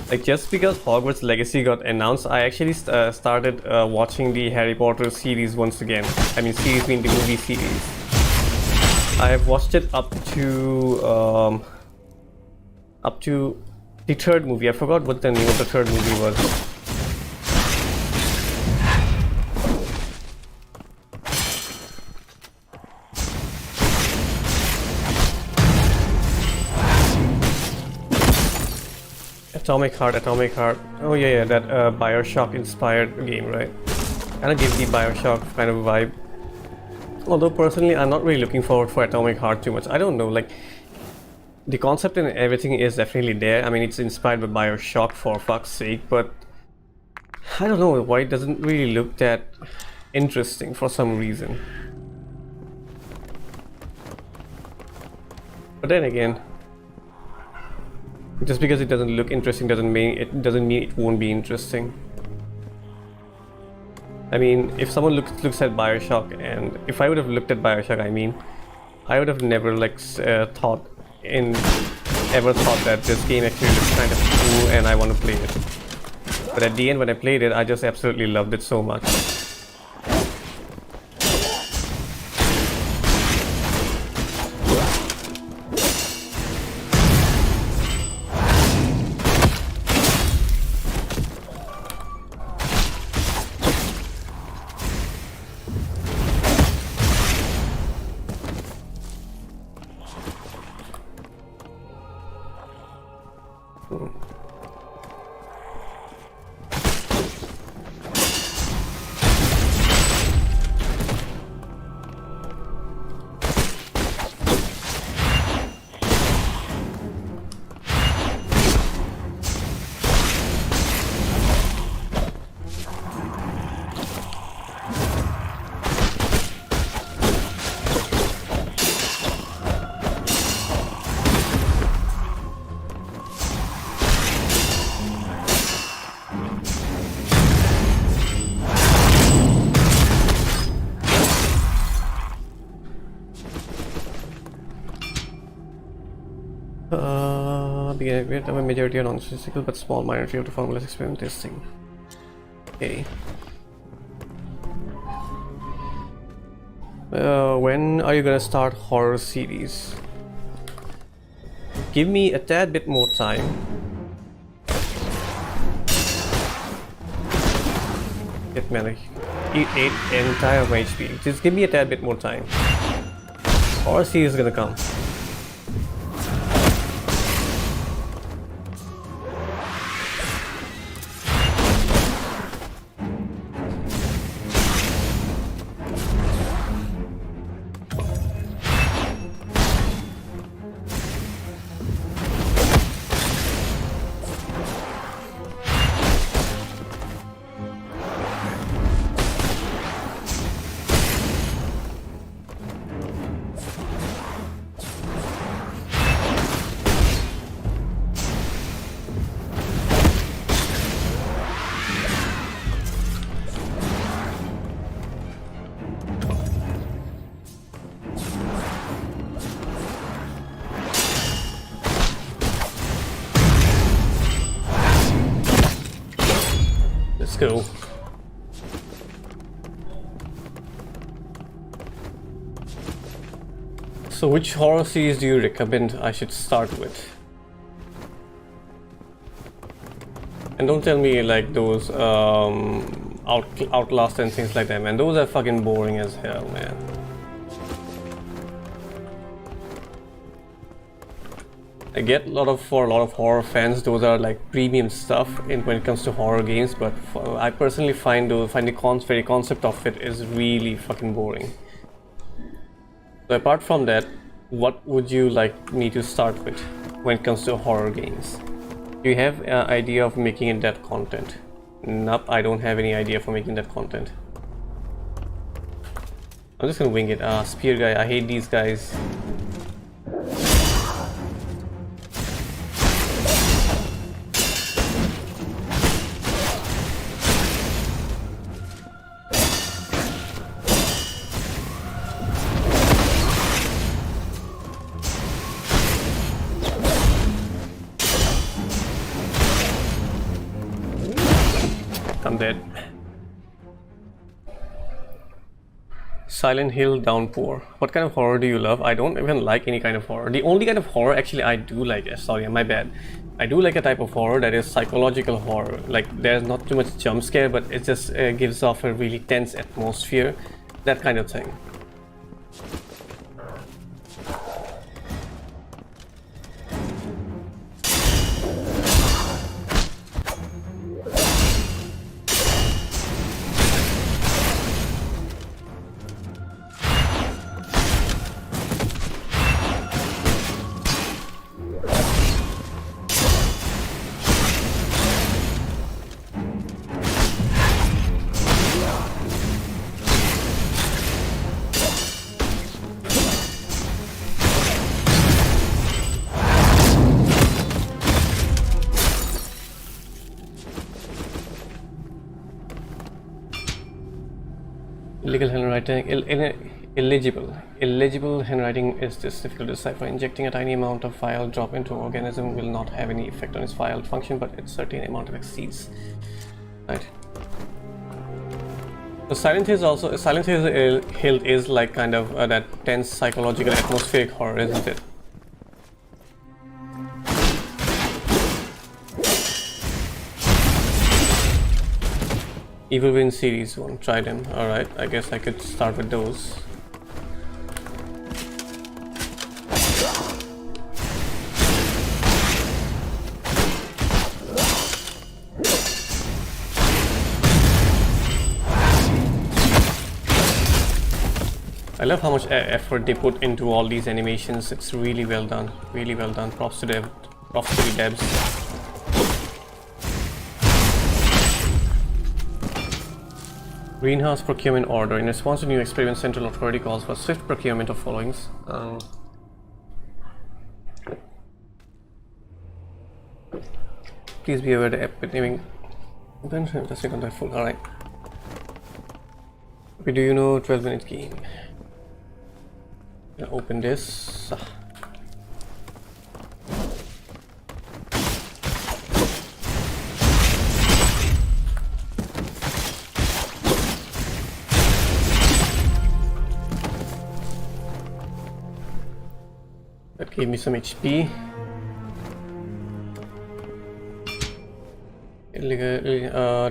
Like, just because Hogwarts Legacy got announced, I actually started watching the Harry Potter series once again. I mean, series being the movie series. I have watched it up to the third movie. I forgot what the name of the third movie was. Atomic Heart. Oh yeah, that Bioshock inspired game, right? Kind of gives the Bioshock kind of vibe. Although personally, I'm not really looking forward for Atomic Heart too much. I don't know, like the concept and everything is definitely there. I mean, it's inspired by Bioshock for fuck's sake, but I don't know why it doesn't really look that interesting for some reason. But then again, just because it doesn't look interesting doesn't mean it won't be interesting. I mean, if someone looks at Bioshock, and if I would have looked at Bioshock, I mean, I would have never like ever thought that this game actually looks kind of cool and I want to play it. But at the end, when I played it, I just absolutely loved it so much. We have a majority are non-statistical, but small minority of the formulas experiment testing. Okay. When are you gonna start horror series? Give me a tad bit more time. Get me eat 8 entire of my HP. Just give me a tad bit more time. Horror series is gonna come. Let's go. So which horror series do you recommend I should start with? And don't tell me like those Outlast and things like that, man. Those are fucking boring as hell, man. I get for a lot of horror fans, those are like premium stuff when it comes to horror games, but I personally find the very concept of it is really fucking boring. So apart from that, what would you like me to start with when it comes to horror games? Do you have an idea of making it that content? Nope, I don't have any idea for making that content. I'm just gonna wing it. Spear guy, I hate these guys. I'm dead. Silent Hill Downpour. What kind of horror do you love? I don't even like any kind of horror. The only kind of horror actually I do like, sorry, my bad. I do like a type of horror that is psychological horror. Like there's not too much jump scare, but it just gives off a really tense atmosphere. That kind of thing. Illegal handwriting, illegible handwriting is just difficult to decipher. Injecting a tiny amount of file drop into an organism will not have any effect on its file function, but a certain amount of exceeds. Right. So Silent Hill is like kind of that tense psychological atmospheric horror, isn't it? Evil Within series, won't try them. Alright, I guess I could start with those. I love how much effort they put into all these animations. It's really well done. Really well done. Props to the devs. Greenhouse procurement order. In response to new experiments, Central Authority calls for swift procurement of followings. Please be aware the epidemic. Alright. Okay, do you know 12-minute game? Open this. That gave me some HP.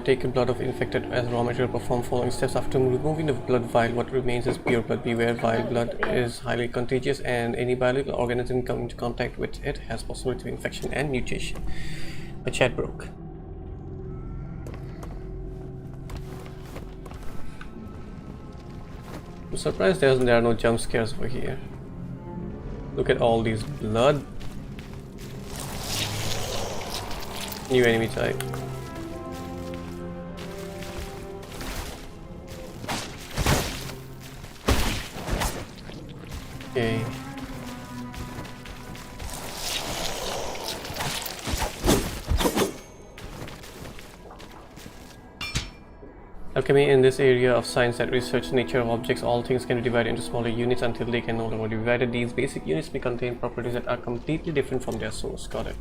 Take blood of infected as raw material. Perform following steps. After removing the blood vial, what remains is pure blood. Beware, vial blood is highly contagious, and any biological organism coming into contact with it has possibility of infection and mutation. My chat broke. I'm surprised there are no jump scares over here. Look at all these blood. New enemy type. Okay. Alchemy in this area of science that research nature of objects, all things can be divided into smaller units until they can no longer be divided. These basic units may contain properties that are completely different from their source. Got it.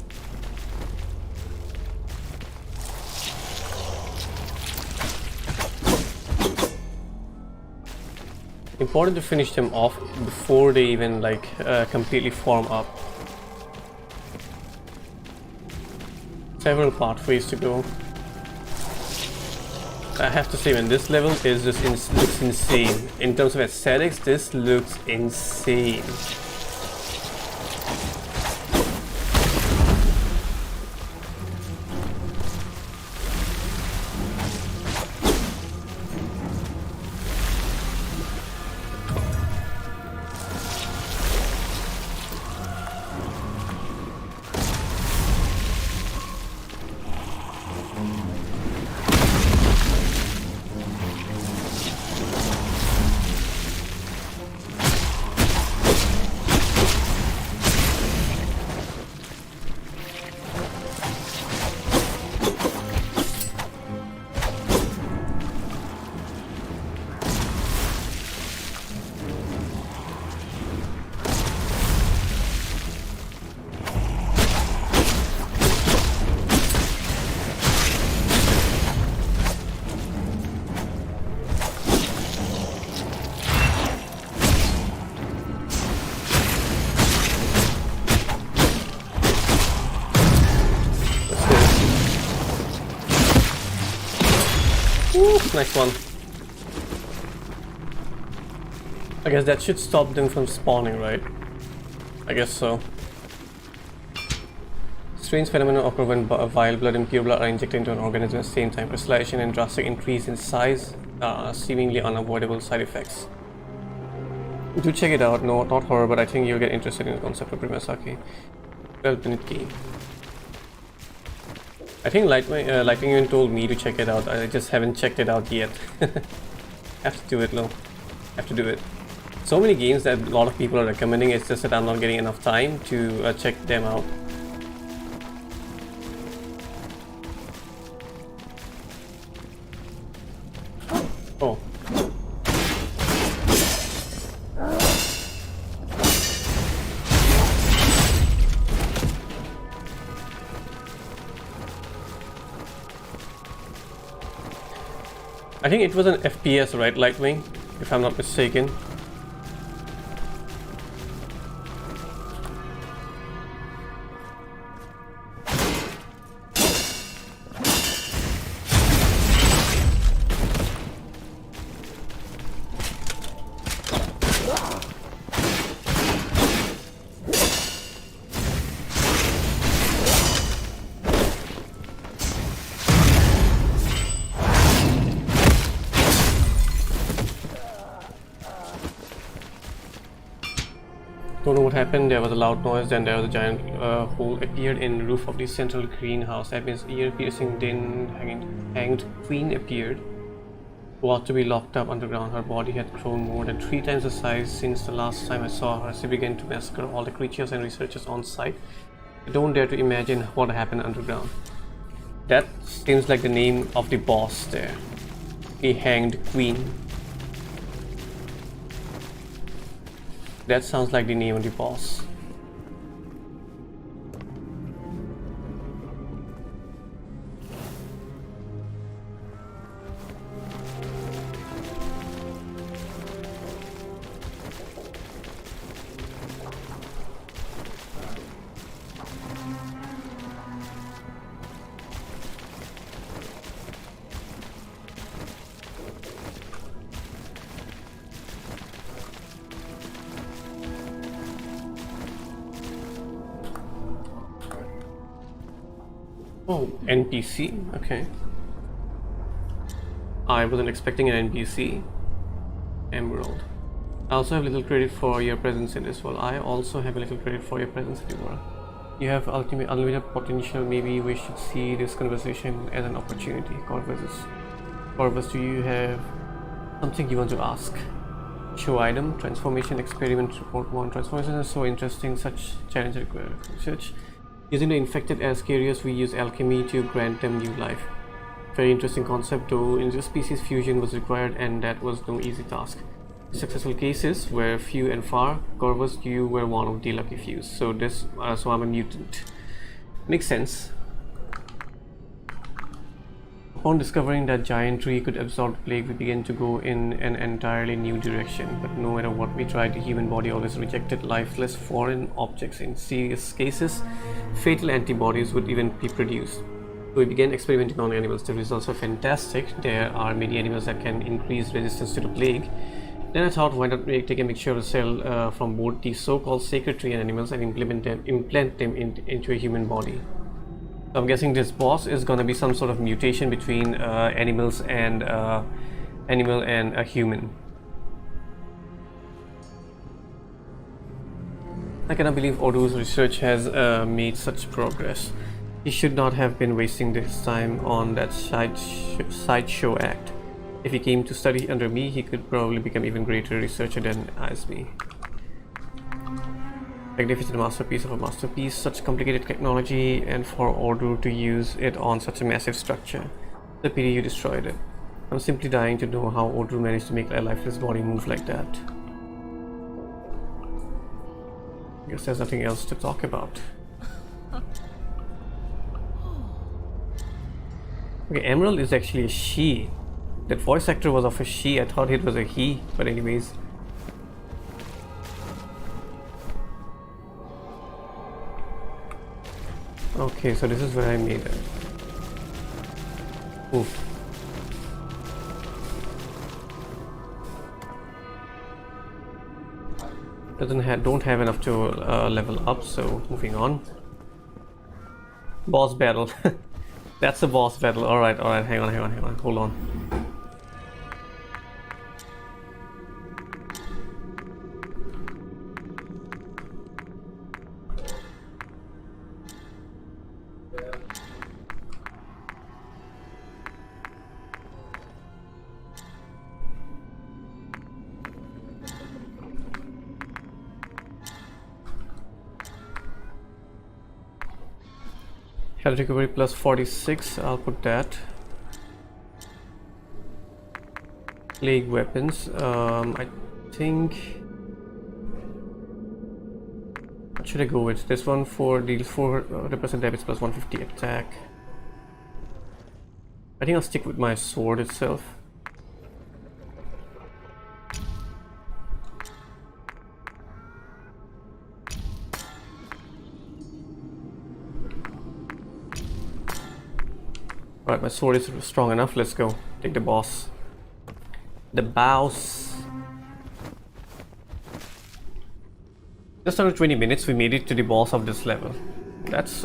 Important to finish them off before they even like completely form up. Several pathways to go. I have to say, man, this level is just looks insane. In terms of aesthetics, this looks insane. this next one. I guess that should stop them from spawning, right? I guess so. Strange phenomena occur when vile blood and pure blood are injected into an organism at the same time. Crystallization and drastic increase in size are seemingly unavoidable side effects. Do check it out. No, not horror, but I think you'll get interested in the concept of Primasake. 12-minute game. I think Lightning even told me to check it out. I just haven't checked it out yet. Have to do it, though. Have to do it. So many games that a lot of people are recommending. It's just that I'm not getting enough time to check them out. Oh. I think it was an FPS, right, Lightwing, if I'm not mistaken. Don't know what happened. There was a loud noise, then there was a giant hole appeared in the roof of the central greenhouse. Abby's ear-piercing then hanged queen appeared, who ought to be locked up underground. Her body had grown more than 3 times the size since the last time I saw her. She began to massacre all the creatures and researchers on site. I don't dare to imagine what happened underground. That seems like the name of the boss there. The hanged queen. That sounds like the name of the boss. Oh, NPC, okay. I wasn't expecting an NPC. Emerald. I also have little credit for your presence in this world. I also have a little credit for your presence in the world. You have unlimited potential. Maybe we should see this conversation as an opportunity. Corvus, do you have something you want to ask? Show item, transformation experiment report 1. Transformation is so interesting, such challenge required research. Using the infected as carriers, we use alchemy to grant them new life. Very interesting concept, though interspecies fusion was required and that was no easy task. Successful cases were few and far. Corvus, you were one of the lucky few. So I'm a mutant. Makes sense. Upon discovering that giant tree could absorb plague, we began to go in an entirely new direction. But no matter what we tried, the human body always rejected lifeless foreign objects. In serious cases, fatal antibodies would even be produced. So we began experimenting on animals. The results were fantastic. There are many animals that can increase resistance to the plague. Then I thought, why not take a mixture of the cell from both the so-called sacred tree and animals and implant them into a human body. So I'm guessing this boss is gonna be some sort of mutation between animal and a human. I cannot believe Odu's research has made such progress. He should not have been wasting his time on that sideshow act. If he came to study under me, he could probably become even greater researcher than as me. Magnificent masterpiece of a masterpiece, such complicated technology, and for Ordu to use it on such a massive structure. The pity you destroyed it. I'm simply dying to know how Ordu managed to make a lifeless body move like that. I guess there's nothing else to talk about. Okay, Emerald is actually a she. That voice actor was of a she. I thought it was a he, but anyways. Okay, so this is where I made it. Oof. don't have enough to level up, so moving on. Boss battle. That's a boss battle. Alright, hang on, hold on. Health recovery plus 46, I'll put that. Plague weapons, I think... What should I go with? This one for deals 4% damage plus 150 attack. I think I'll stick with my sword itself. Alright, my sword is strong enough. Let's go. Take the boss. The boss. Just under 20 minutes, we made it to the boss of this level. That's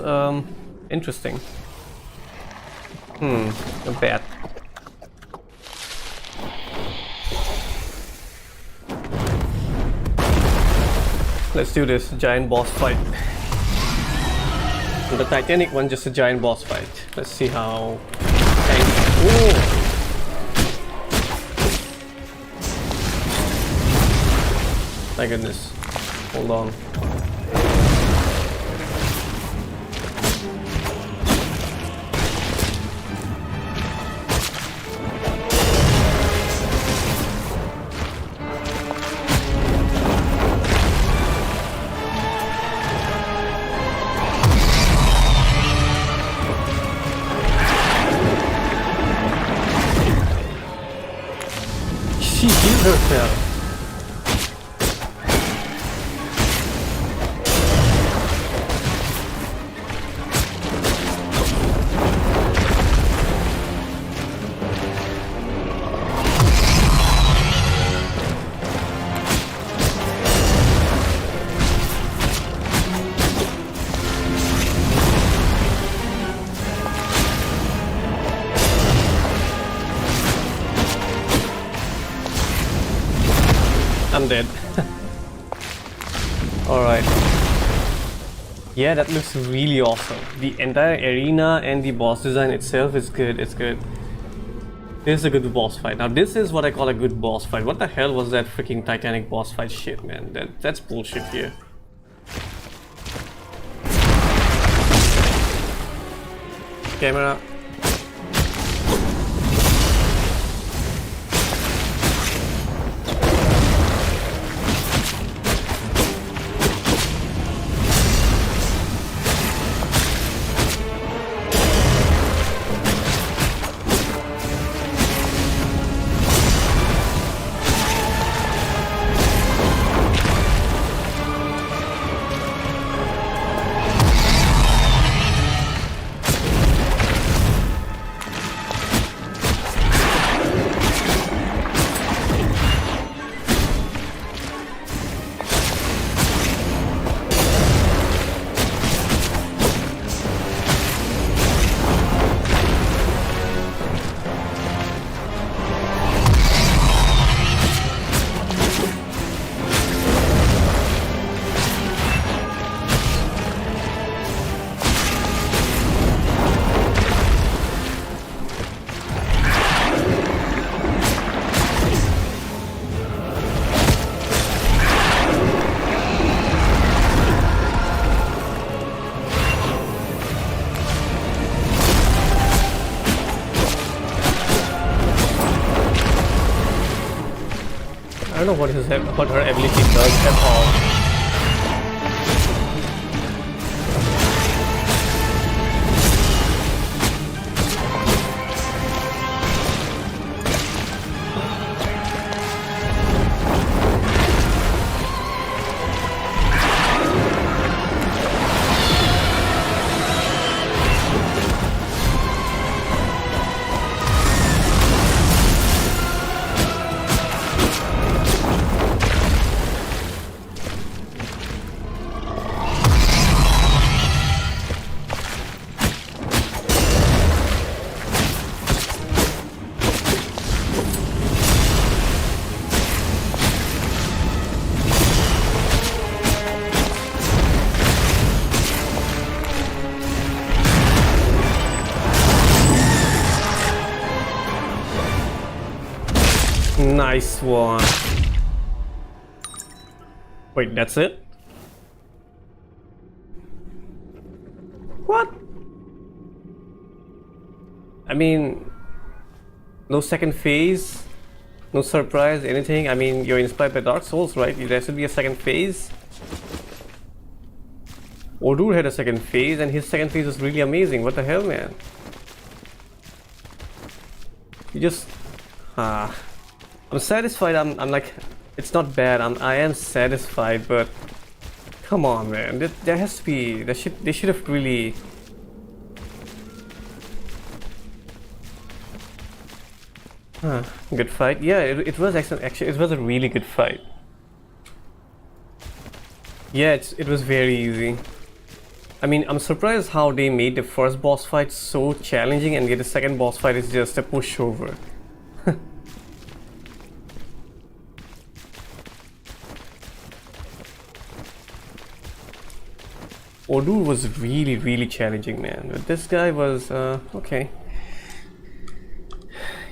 interesting. Not bad. Let's do this giant boss fight. The Titanic one, just a giant boss fight. Let's see how. Oh! My goodness. Hold on. She healed herself. I'm dead. Alright. Yeah, that looks really awesome. The entire arena and the boss design itself is good. It's good. This is a good boss fight. Now this is what I call a good boss fight. What the hell was that freaking Titanic boss fight shit, man? That's bullshit here. Camera. I don't know what her ability does at all. Nice one. Wait, that's it? What? I mean, no second phase, no surprise, anything. I mean, you're inspired by Dark Souls, right? There should be a second phase. Odur had a second phase, and his second phase was really amazing. What the hell, man? You just... I'm satisfied. I'm like... It's not bad. I am satisfied, but... Come on, man. There has to be... They should have really... Good fight. Yeah, it was excellent. Actually, it was a really good fight. Yeah, it was very easy. I mean, I'm surprised how they made the first boss fight so challenging, and yet the second boss fight is just a pushover. Odur was really challenging, man. But this guy was okay.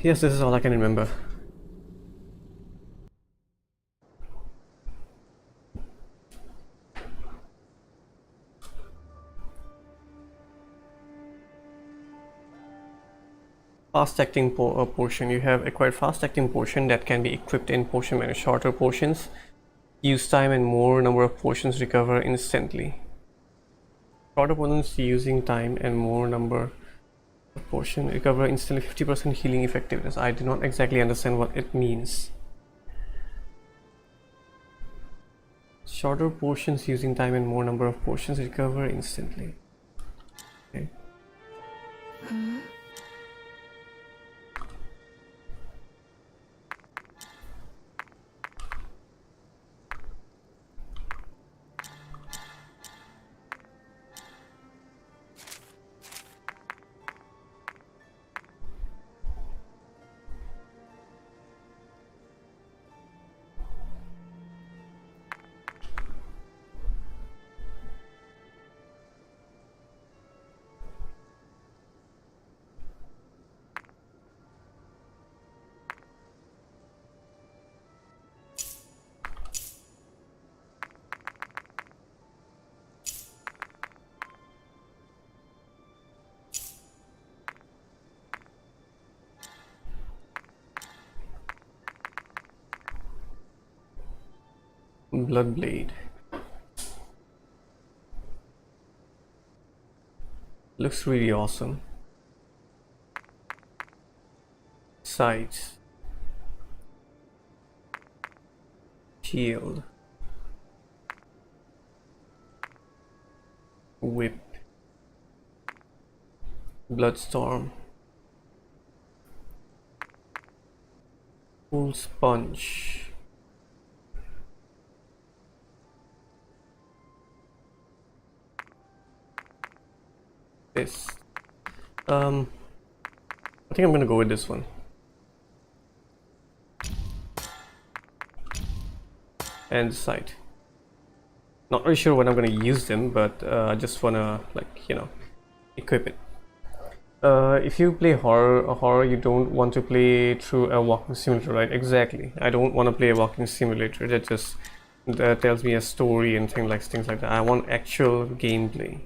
Yes, this is all I can remember. Fast acting portion. You have acquired fast acting portion that can be equipped in portion menu. Shorter portions use time and more number of portions recover instantly. Shorter portions using time and more number of portion recover instantly. 50% healing effectiveness. I do not exactly understand what it means. Shorter portions using time and more number of portions recover instantly. Okay. Bloodblade. Looks really awesome. Sights. Shield. Whip. Bloodstorm. Full sponge. This. I think I'm gonna go with this one. And sight. Not really sure when I'm gonna use them, but I just wanna, like, you know, equip it. If you play horror, you don't want to play through a walking simulator, right? Exactly. I don't want to play a walking simulator that just tells me a story and things like that. I want actual gameplay.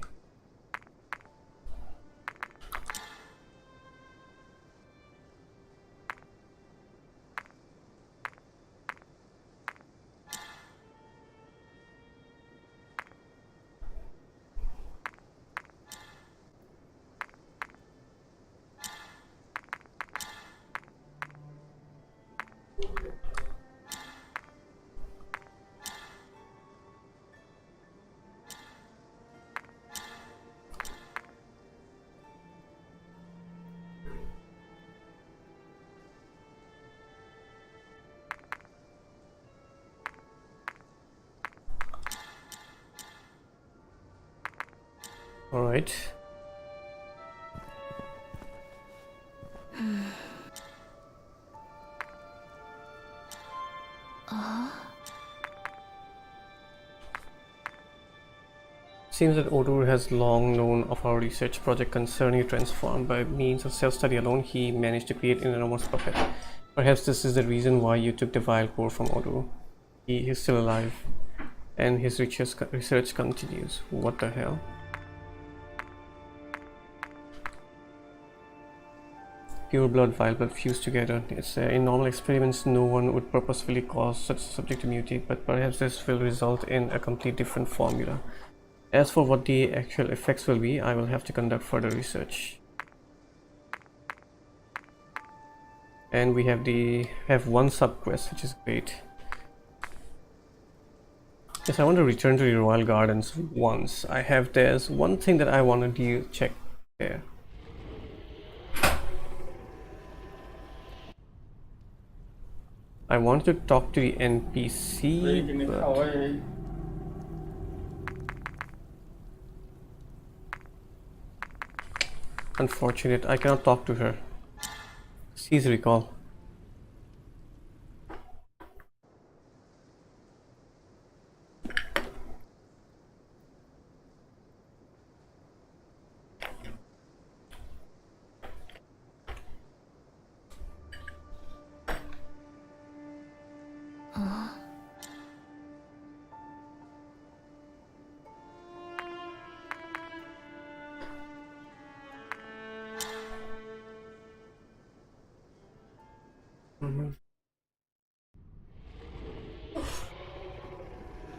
All right. Seems that Odur has long known of our research project concerning Transform. By means of self-study alone, he managed to create an enormous puppet. Perhaps this is the reason why you took the vile core from Odo. He is still alive, and his research continues. What the hell? Pure blood, vile blood fused together. It's in normal experiments, no one would purposefully cause such a subject to mutate, but perhaps this will result in a complete different formula. As for what the actual effects will be, I will have to conduct further research. And we have one sub quest, which is great. Yes, I want to return to the Royal Gardens once. There's one thing that I want to check there. I want to talk to the NPC, but unfortunate, I cannot talk to her. Seize recall.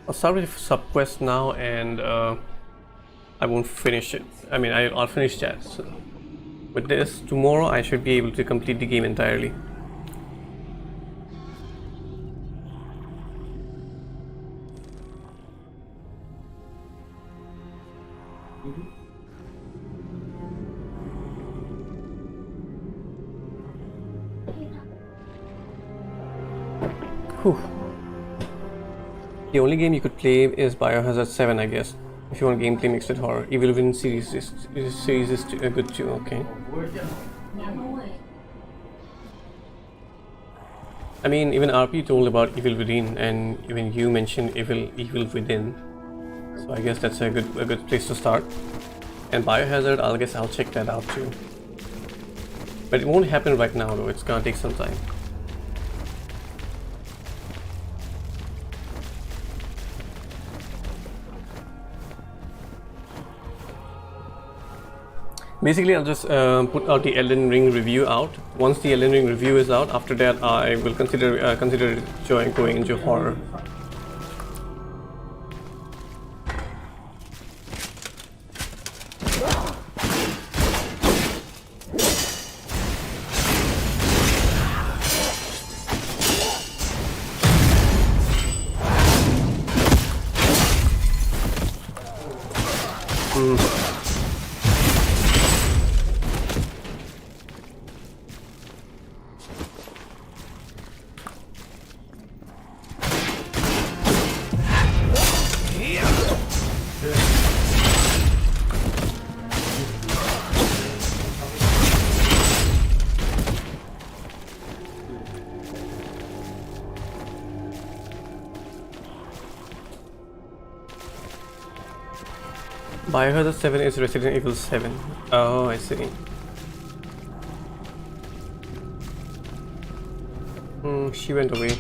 I'll start with subquest now, and I won't finish it. I mean, I'll finish that. So with this, tomorrow I should be able to complete the game entirely. Whew. The only game you could play is Biohazard 7, I guess. If you want gameplay mixed with horror. Evil Within series is good too, okay. I mean, even RP told about Evil Within, and even you mentioned Evil Within. So I guess that's a good place to start. And Biohazard, I guess I'll check that out too. But it won't happen right now though, it's gonna take some time. Basically, I'll just put out the Elden Ring review out. Once the Elden Ring review is out, after that I will consider going into horror. Biohazard 7 is Resident Evil 7. Oh, I see. She went away.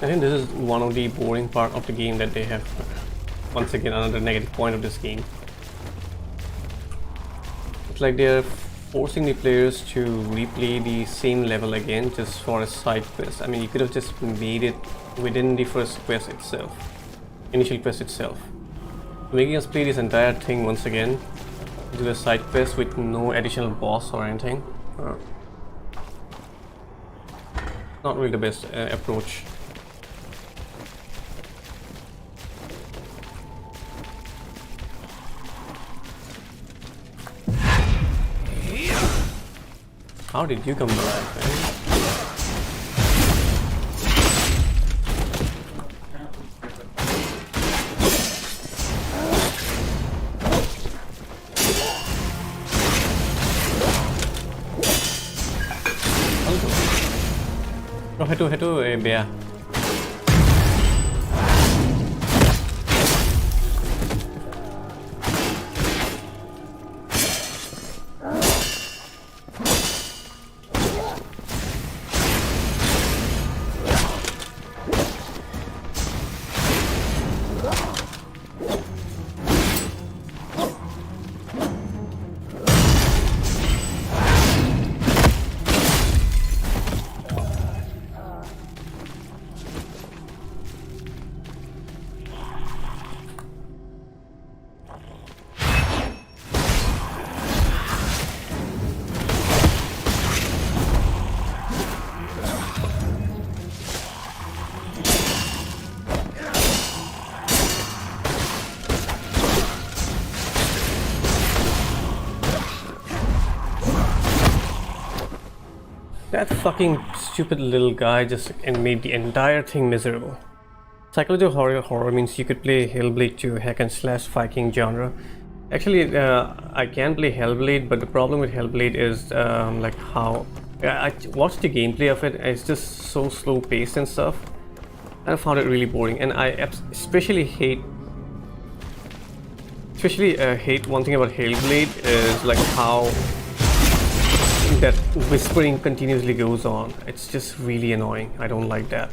I think this is one of the boring part of the game that they have. Once again, another negative point of this game. It's like they're forcing the players to replay the same level again just for a side quest. I mean, you could have just made it within the first quest itself, initial quest itself. Making us play this entire thing once again, do a side quest with no additional boss or anything. Not really the best approach. How did you come alive, man? Oh, heto, bear. That fucking stupid little guy just made the entire thing miserable. Psychological horror means you could play Hellblade 2 hack and slash Viking genre. Actually, I can play Hellblade, but the problem with Hellblade is like how I watched the gameplay of it. It's just so slow paced and stuff. I found it really boring, and I especially hate one thing about Hellblade is like how that whispering continuously goes on. It's just really annoying. I don't like that.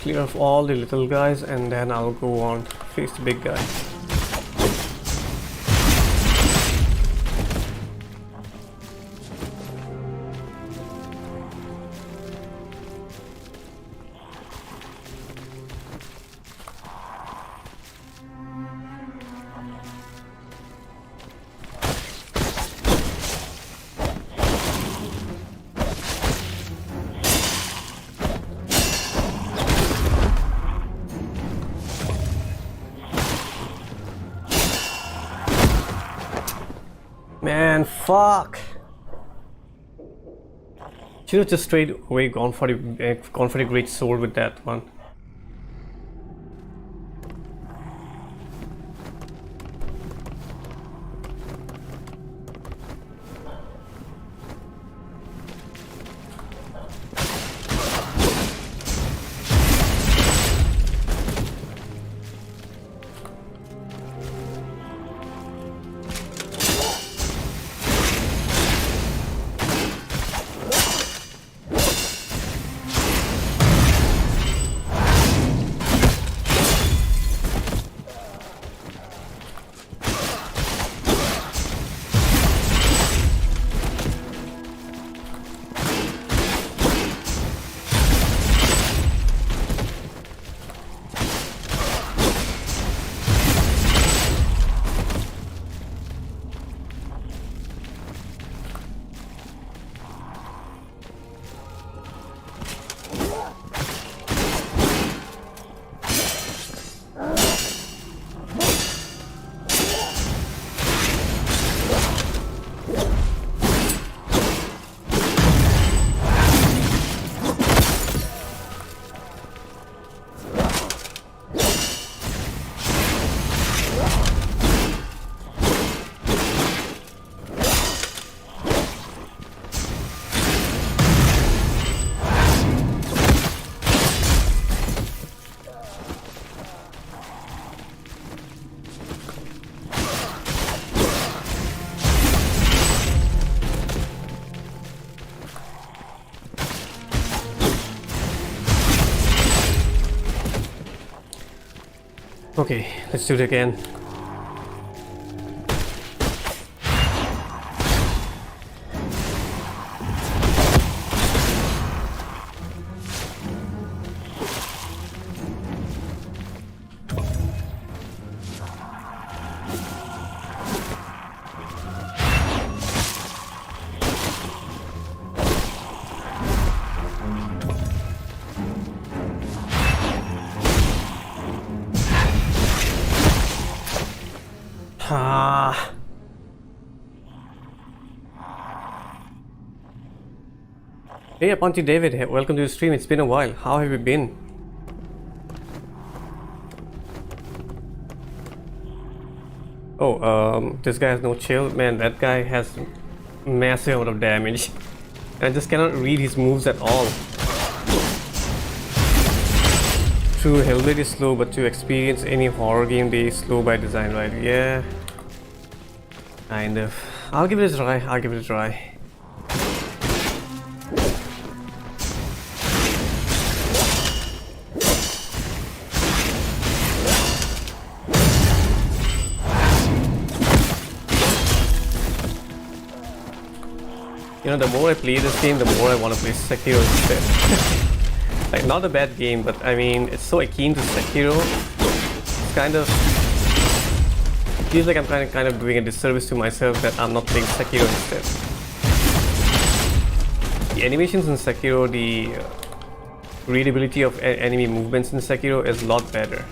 Clear off all the little guys, and then I'll go on face the big guy. Man, fuck. Should have just straight away gone for the great sword with that one. Okay, let's do it again. Hey Aponti David, welcome to the stream. It's been a while. How have you been? Oh, this guy has no chill. Man, that guy has massive amount of damage. I just cannot read his moves at all. True, Hellblade is slow, but to experience any horror game, they slow by design, right? Yeah. Kind of. I'll give it a try. I'll give it a try. You know, the more I play this game, the more I want to play Sekiro instead. Like, not a bad game, but I mean, it's so akin to Sekiro. It's kind of feels like I'm kind of doing a disservice to myself that I'm not playing Sekiro instead. The animations in Sekiro, the readability of enemy movements in Sekiro is a lot better.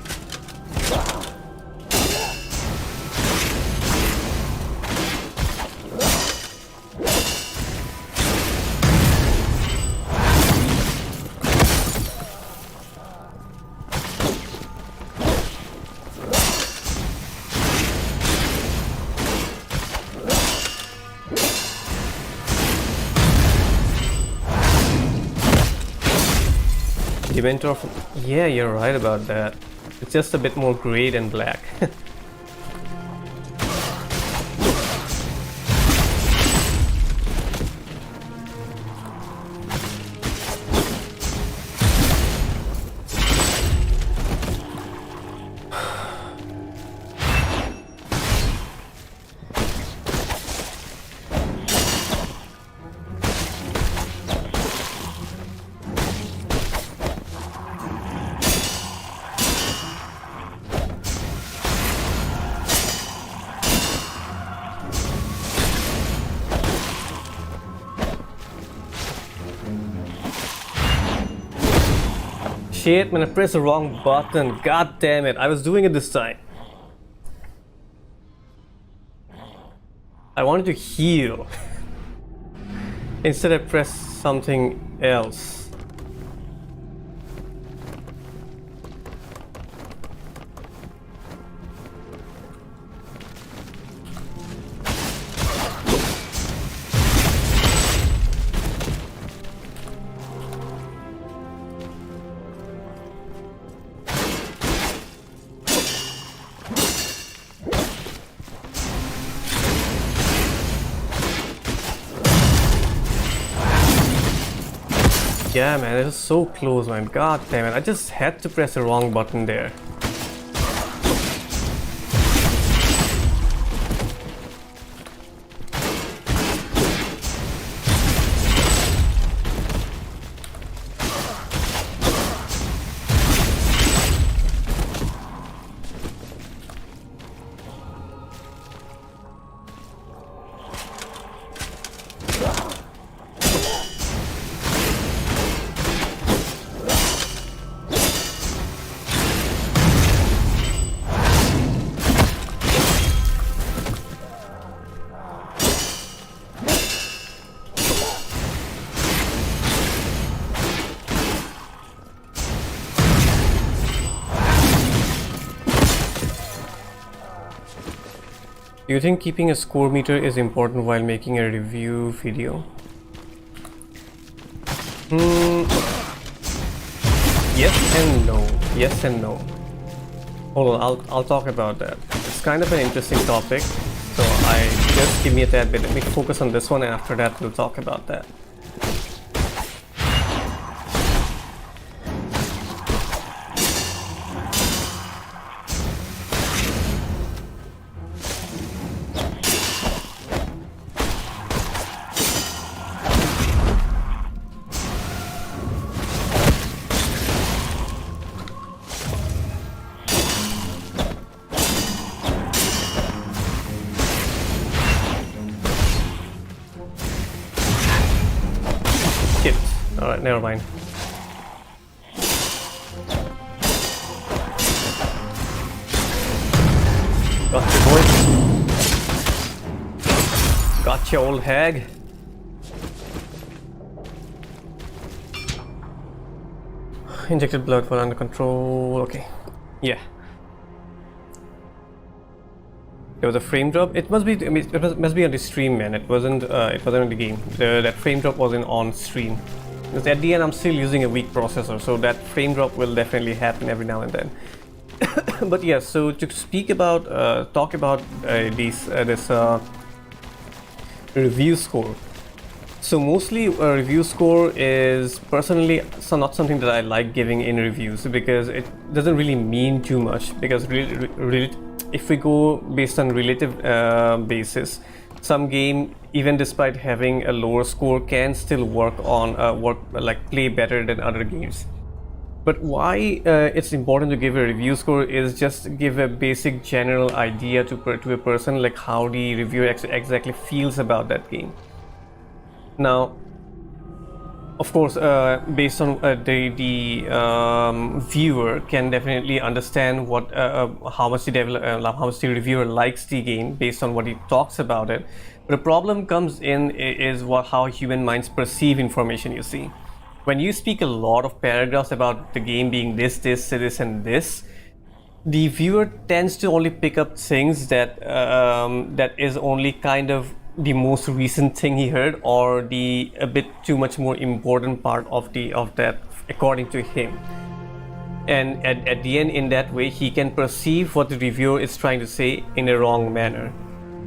Inventor of, yeah, you're right about that. It's just a bit more gray than black. Shit, man, I pressed the wrong button. God damn it, I was doing it this time. I wanted to heal. Instead I press something else. Yeah, man, it was so close, man. God damn it, I just had to press the wrong button there. Do you think keeping a score meter is important while making a review video? Yes and no. Yes and no. Hold on, I'll talk about that. It's kind of an interesting topic, so just give me a tad bit. Let me focus on this one, and after that we'll talk about that. Alright, never mind. Gotcha, boy. Gotcha, old hag. Injected blood for under control. Okay. Yeah. There was a frame drop. It must be. I mean, it must be on the stream, man. It wasn't. It wasn't in the game. That frame drop wasn't on stream. Because at the end, I'm still using a weak processor, so that frame drop will definitely happen every now and then. But yeah, so to speak about, talk about this review score. So mostly a review score is personally not something that I like giving in reviews, because it doesn't really mean too much. Because really, if we go based on relative basis, some game, even despite having a lower score, can still work play better than other games. But why it's important to give a review score is just to give a basic general idea to a person, like how the reviewer exactly feels about that game. Now, of course, based on the viewer can definitely understand what how much the reviewer likes the game based on what he talks about it. But the problem comes in is how human minds perceive information. You see, when you speak a lot of paragraphs about the game being this, and this, the viewer tends to only pick up things that that is only kind of the most recent thing he heard, or a bit too much more important part of that according to him. And at the end, in that way, he can perceive what the reviewer is trying to say in a wrong manner.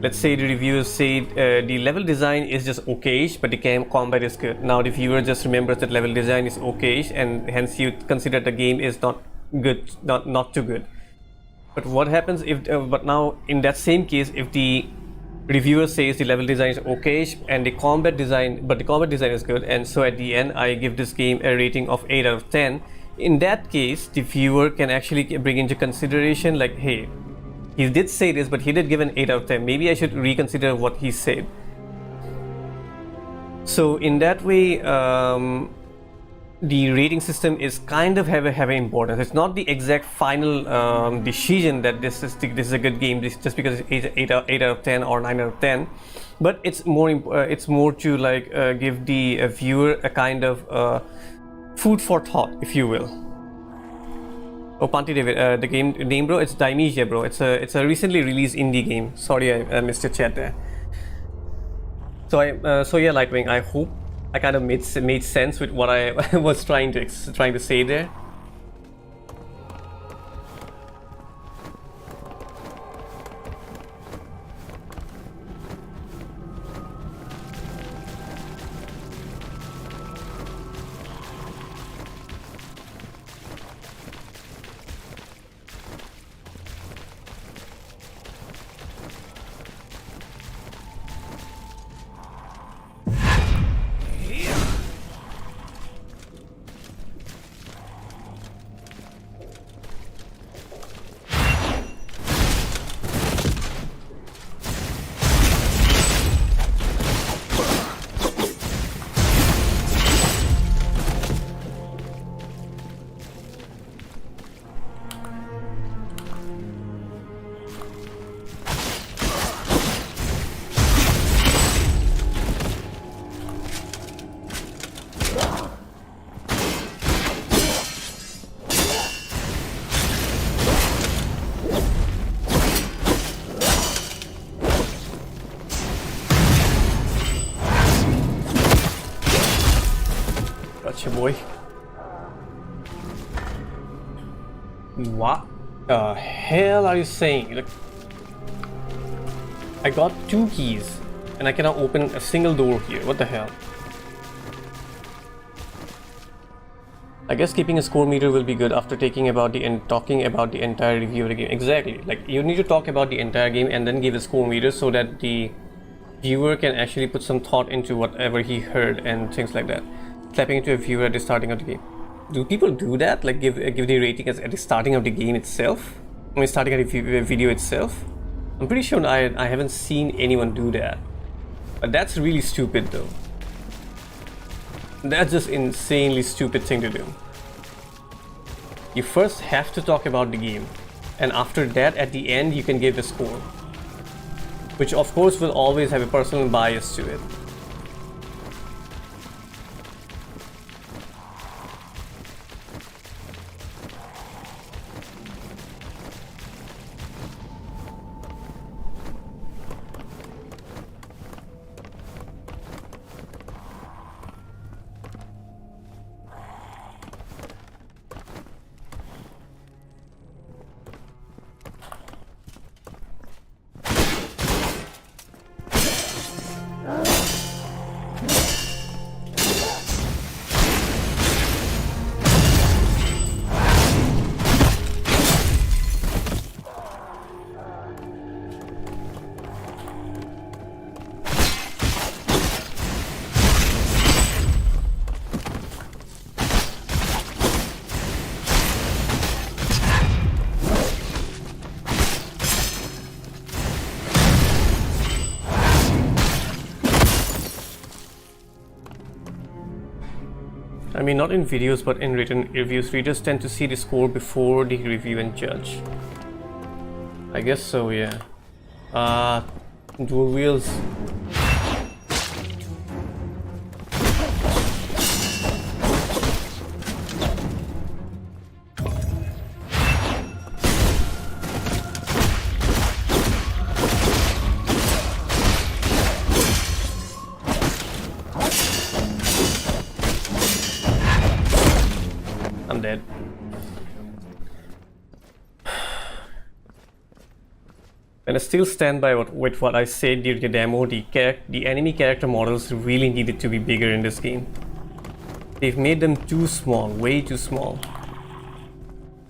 Let's say the reviewers say the level design is just okayish, but the combat is good. Now the viewer just remembers that level design is okayish, and hence you consider the game is not good, not too good. But what happens if but now in that same case, if the reviewer says the level design is okayish and the combat design is good, and so at the end I give this game a rating of 8 out of 10, in that case the viewer can actually bring into consideration, like, hey, he did say this, but he did give an 8 out of 10, maybe I should reconsider what he said. So in that way, the rating system is kind of have importance. It's not the exact final decision that this is a good game just because it's 8 out of 10 or 9 out of 10, but it's more to like give the viewer a kind of food for thought, if you will. Oh, Panti David, the game name, bro, it's Thymesia, bro. It's a recently released indie game. Sorry, I missed your chat there. So yeah, Lightwing, I hope I kind of made sense with what I was trying to say there. Gotcha, boy. What the hell are you saying? Look, I got 2 keys and I cannot open a single door here. What the hell? I guess keeping a score meter will be good after talking about the entire review of the game. Exactly. Like, you need to talk about the entire game and then give a score meter so that the viewer can actually put some thought into whatever he heard and things like that. Clapping into a viewer at the starting of the game. Do people do that? Like give the rating at the starting of the game itself? I mean, starting of the video itself? I'm pretty sure I haven't seen anyone do that. But that's really stupid though. That's just insanely stupid thing to do. You first have to talk about the game, and after that, at the end, you can give a score, which of course will always have a personal bias to it. I mean, not in videos, but in written reviews, readers tend to see the score before the review and judge. I guess so, yeah. Dual wheels. I'm dead. And I still stand by with what I said during the demo. The enemy character models really needed to be bigger in this game. They've made them too small, way too small.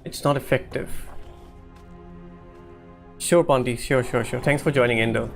It's not effective. Sure, Ponty, sure. Thanks for joining in though.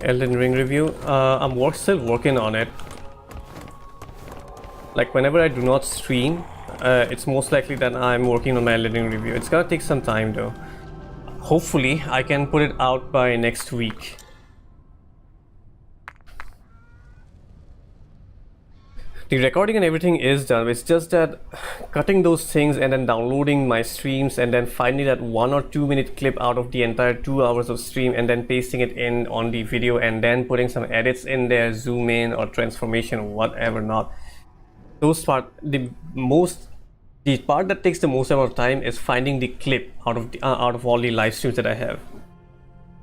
Elden Ring review. I'm still working on it. Like whenever I do not stream, it's most likely that I'm working on my Elden Ring review. It's gonna take some time though. Hopefully I can put it out by next week. The recording and everything is done. It's just that cutting those things and then downloading my streams and then finding that 1 or 2 minute clip out of the entire 2 hours of stream and then pasting it in on the video and then putting some edits in there, zoom in or transformation, whatever not. Those part, the part that takes the most amount of time is finding the clip out of all the live streams that I have.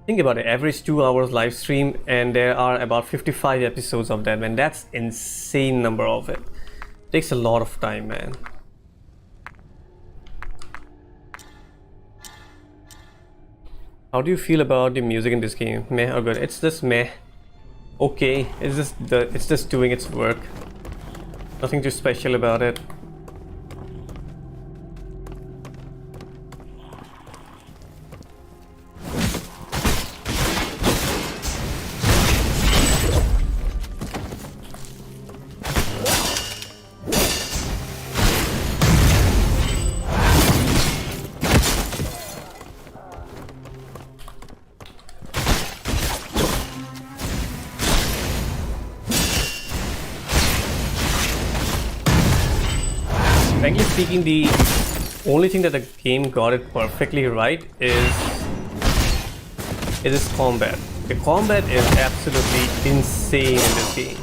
Think about it, average 2 hours live stream and there are about 55 episodes of that, man. That's insane number of it. Takes a lot of time, man. How do you feel about the music in this game? Meh or good? It's just meh. Okay, it's just doing its work. Nothing too special about it. Frankly speaking, the only thing that the game got it perfectly right is its combat. The combat is absolutely insane in this game.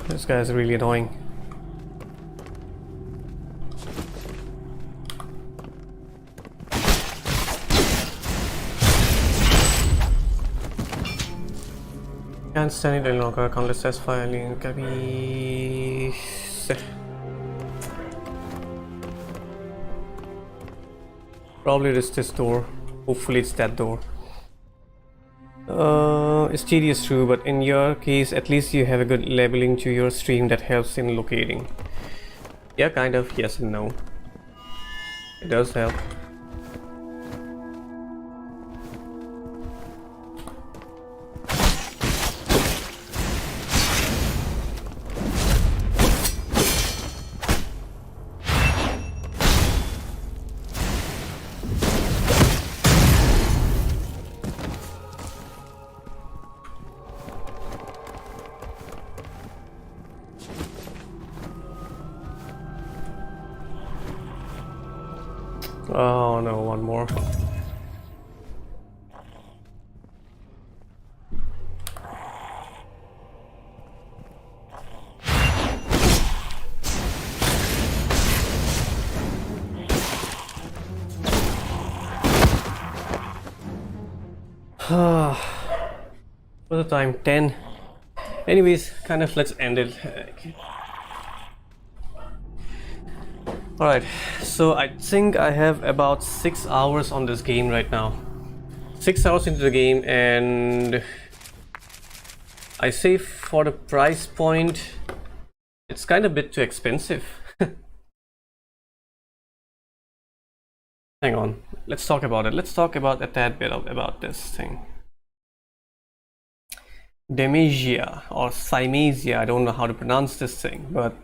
This guy is really annoying. Can't stand it any longer. Countless S filing. Probably it is this door. Hopefully it's that door. It's tedious true, but in your case at least you have a good labeling to your stream that helps in locating. Yeah, kind of, yes and no. It does help. Oh no, one more. What's the time? 10. Anyways, kind of let's end it. Alright, so I think I have about 6 hours on this game right now. 6 hours into the game, and I say for the price point, it's kind of a bit too expensive. Hang on, let's talk about it. Let's talk about a tad bit about this thing. Thymesia or Thymesia. I don't know how to pronounce this thing, but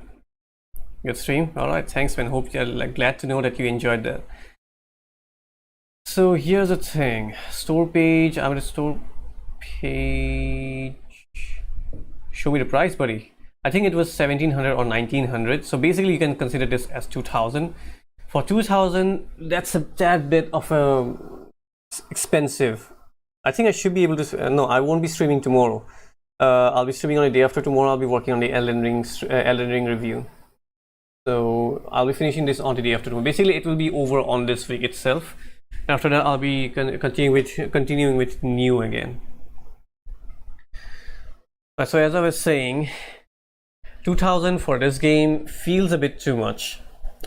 good stream. All right, thanks, man. Hope you're glad to know that you enjoyed that. So here's the thing. Store page. I'm gonna store page. Show me the price, buddy. I think it was 1700 or 1900. So basically, you can consider this as 2000. For 2000, that's a tad bit of a expensive. I think I should be able to. No, I won't be streaming tomorrow. I'll be streaming on the day after tomorrow. I'll be working on the Elden Ring review. So I'll be finishing this on the day after tomorrow. Basically, it will be over on this week itself. After that, I'll be continuing with new again. So as I was saying, 2000 for this game feels a bit too much.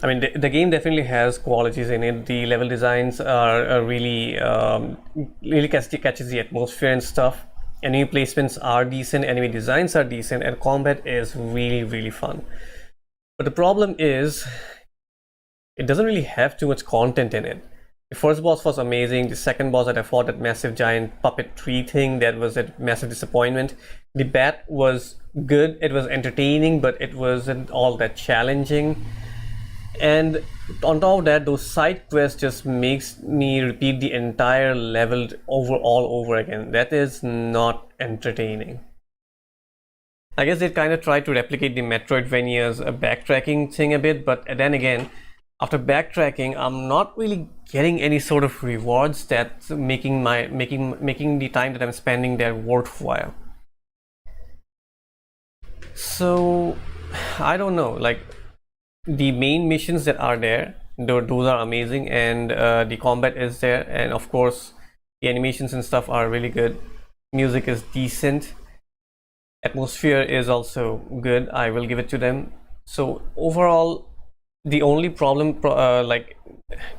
I mean, the game definitely has qualities in it. The level designs are really catches the atmosphere and stuff. Enemy placements are decent, enemy designs are decent, and combat is really fun. But the problem is, it doesn't really have too much content in it. The first boss was amazing. The second boss that I fought, that massive giant puppet tree thing, that was a massive disappointment. The bat was good, it was entertaining, but it wasn't all that challenging. And on top of that, those side quests just makes me repeat the entire level all over again. That is not entertaining. I guess they kind of tried to replicate the Metroidvania's backtracking thing a bit, but then again, after backtracking, I'm not really getting any sort of rewards that's making the time that I'm spending there worthwhile. So I don't know, like, the main missions that are there, those are amazing, and the combat is there, and of course the animations and stuff are really good. Music is decent, atmosphere is also good, I will give it to them. So overall, the only problem, like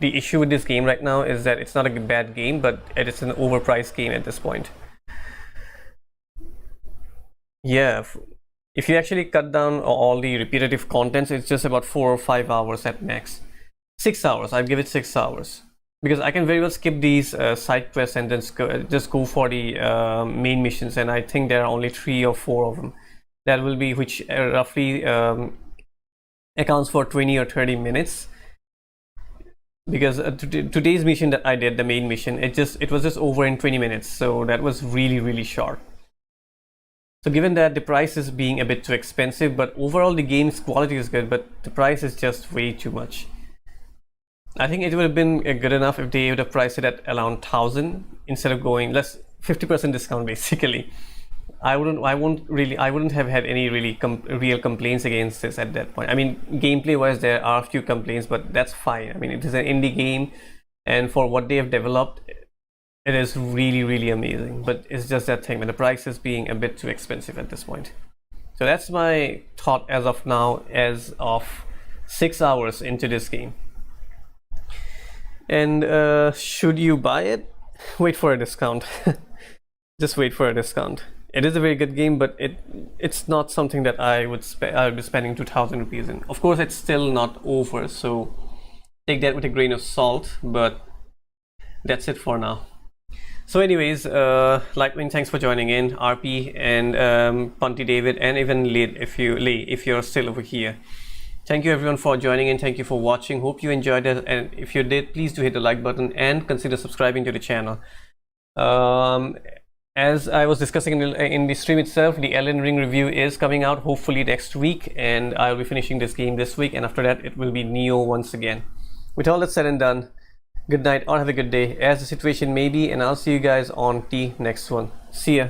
the issue with this game right now is that it's not a bad game, but it is an overpriced game at this point. Yeah, if you actually cut down all the repetitive contents, it's just about 4 or 5 hours at max. 6 hours, I'll give it 6 hours. Because I can very well skip these side quests and then just go for the main missions, and I think there are only 3 or 4 of them. That will be, which roughly accounts for 20 or 30 minutes. Because today's mission that I did, the main mission, it was just over in 20 minutes, so that was really short. So given that the price is being a bit too expensive, but overall the game's quality is good, but the price is just way too much. I think it would have been good enough if they would have priced it at around 1000 instead of going less 50% discount basically. I wouldn't have had any real complaints against this at that point. I mean, gameplay wise there are a few complaints, but that's fine. I mean, it is an indie game, and for what they have developed, it is really amazing. But it's just that thing, when the price is being a bit too expensive at this point. So that's my thought as of now, as of 6 hours into this game. And should you buy it? Wait for a discount. Just wait for a discount. It is a very good game, but it's not something that I would be spending 2000 rupees in. Of course, it's still not over, so take that with a grain of salt, but that's it for now. So anyways, Lightwing, thanks for joining in, RP and Punty David, and even Lee, if you're still over here. Thank you everyone for joining in, thank you for watching, hope you enjoyed it, and if you did, please do hit the like button and consider subscribing to the channel. As I was discussing in the stream itself, the Elden Ring review is coming out hopefully next week, and I'll be finishing this game this week, and after that it will be Neo once again. With all that said and done, good night or have a good day as the situation may be, and I'll see you guys on the next one. See ya.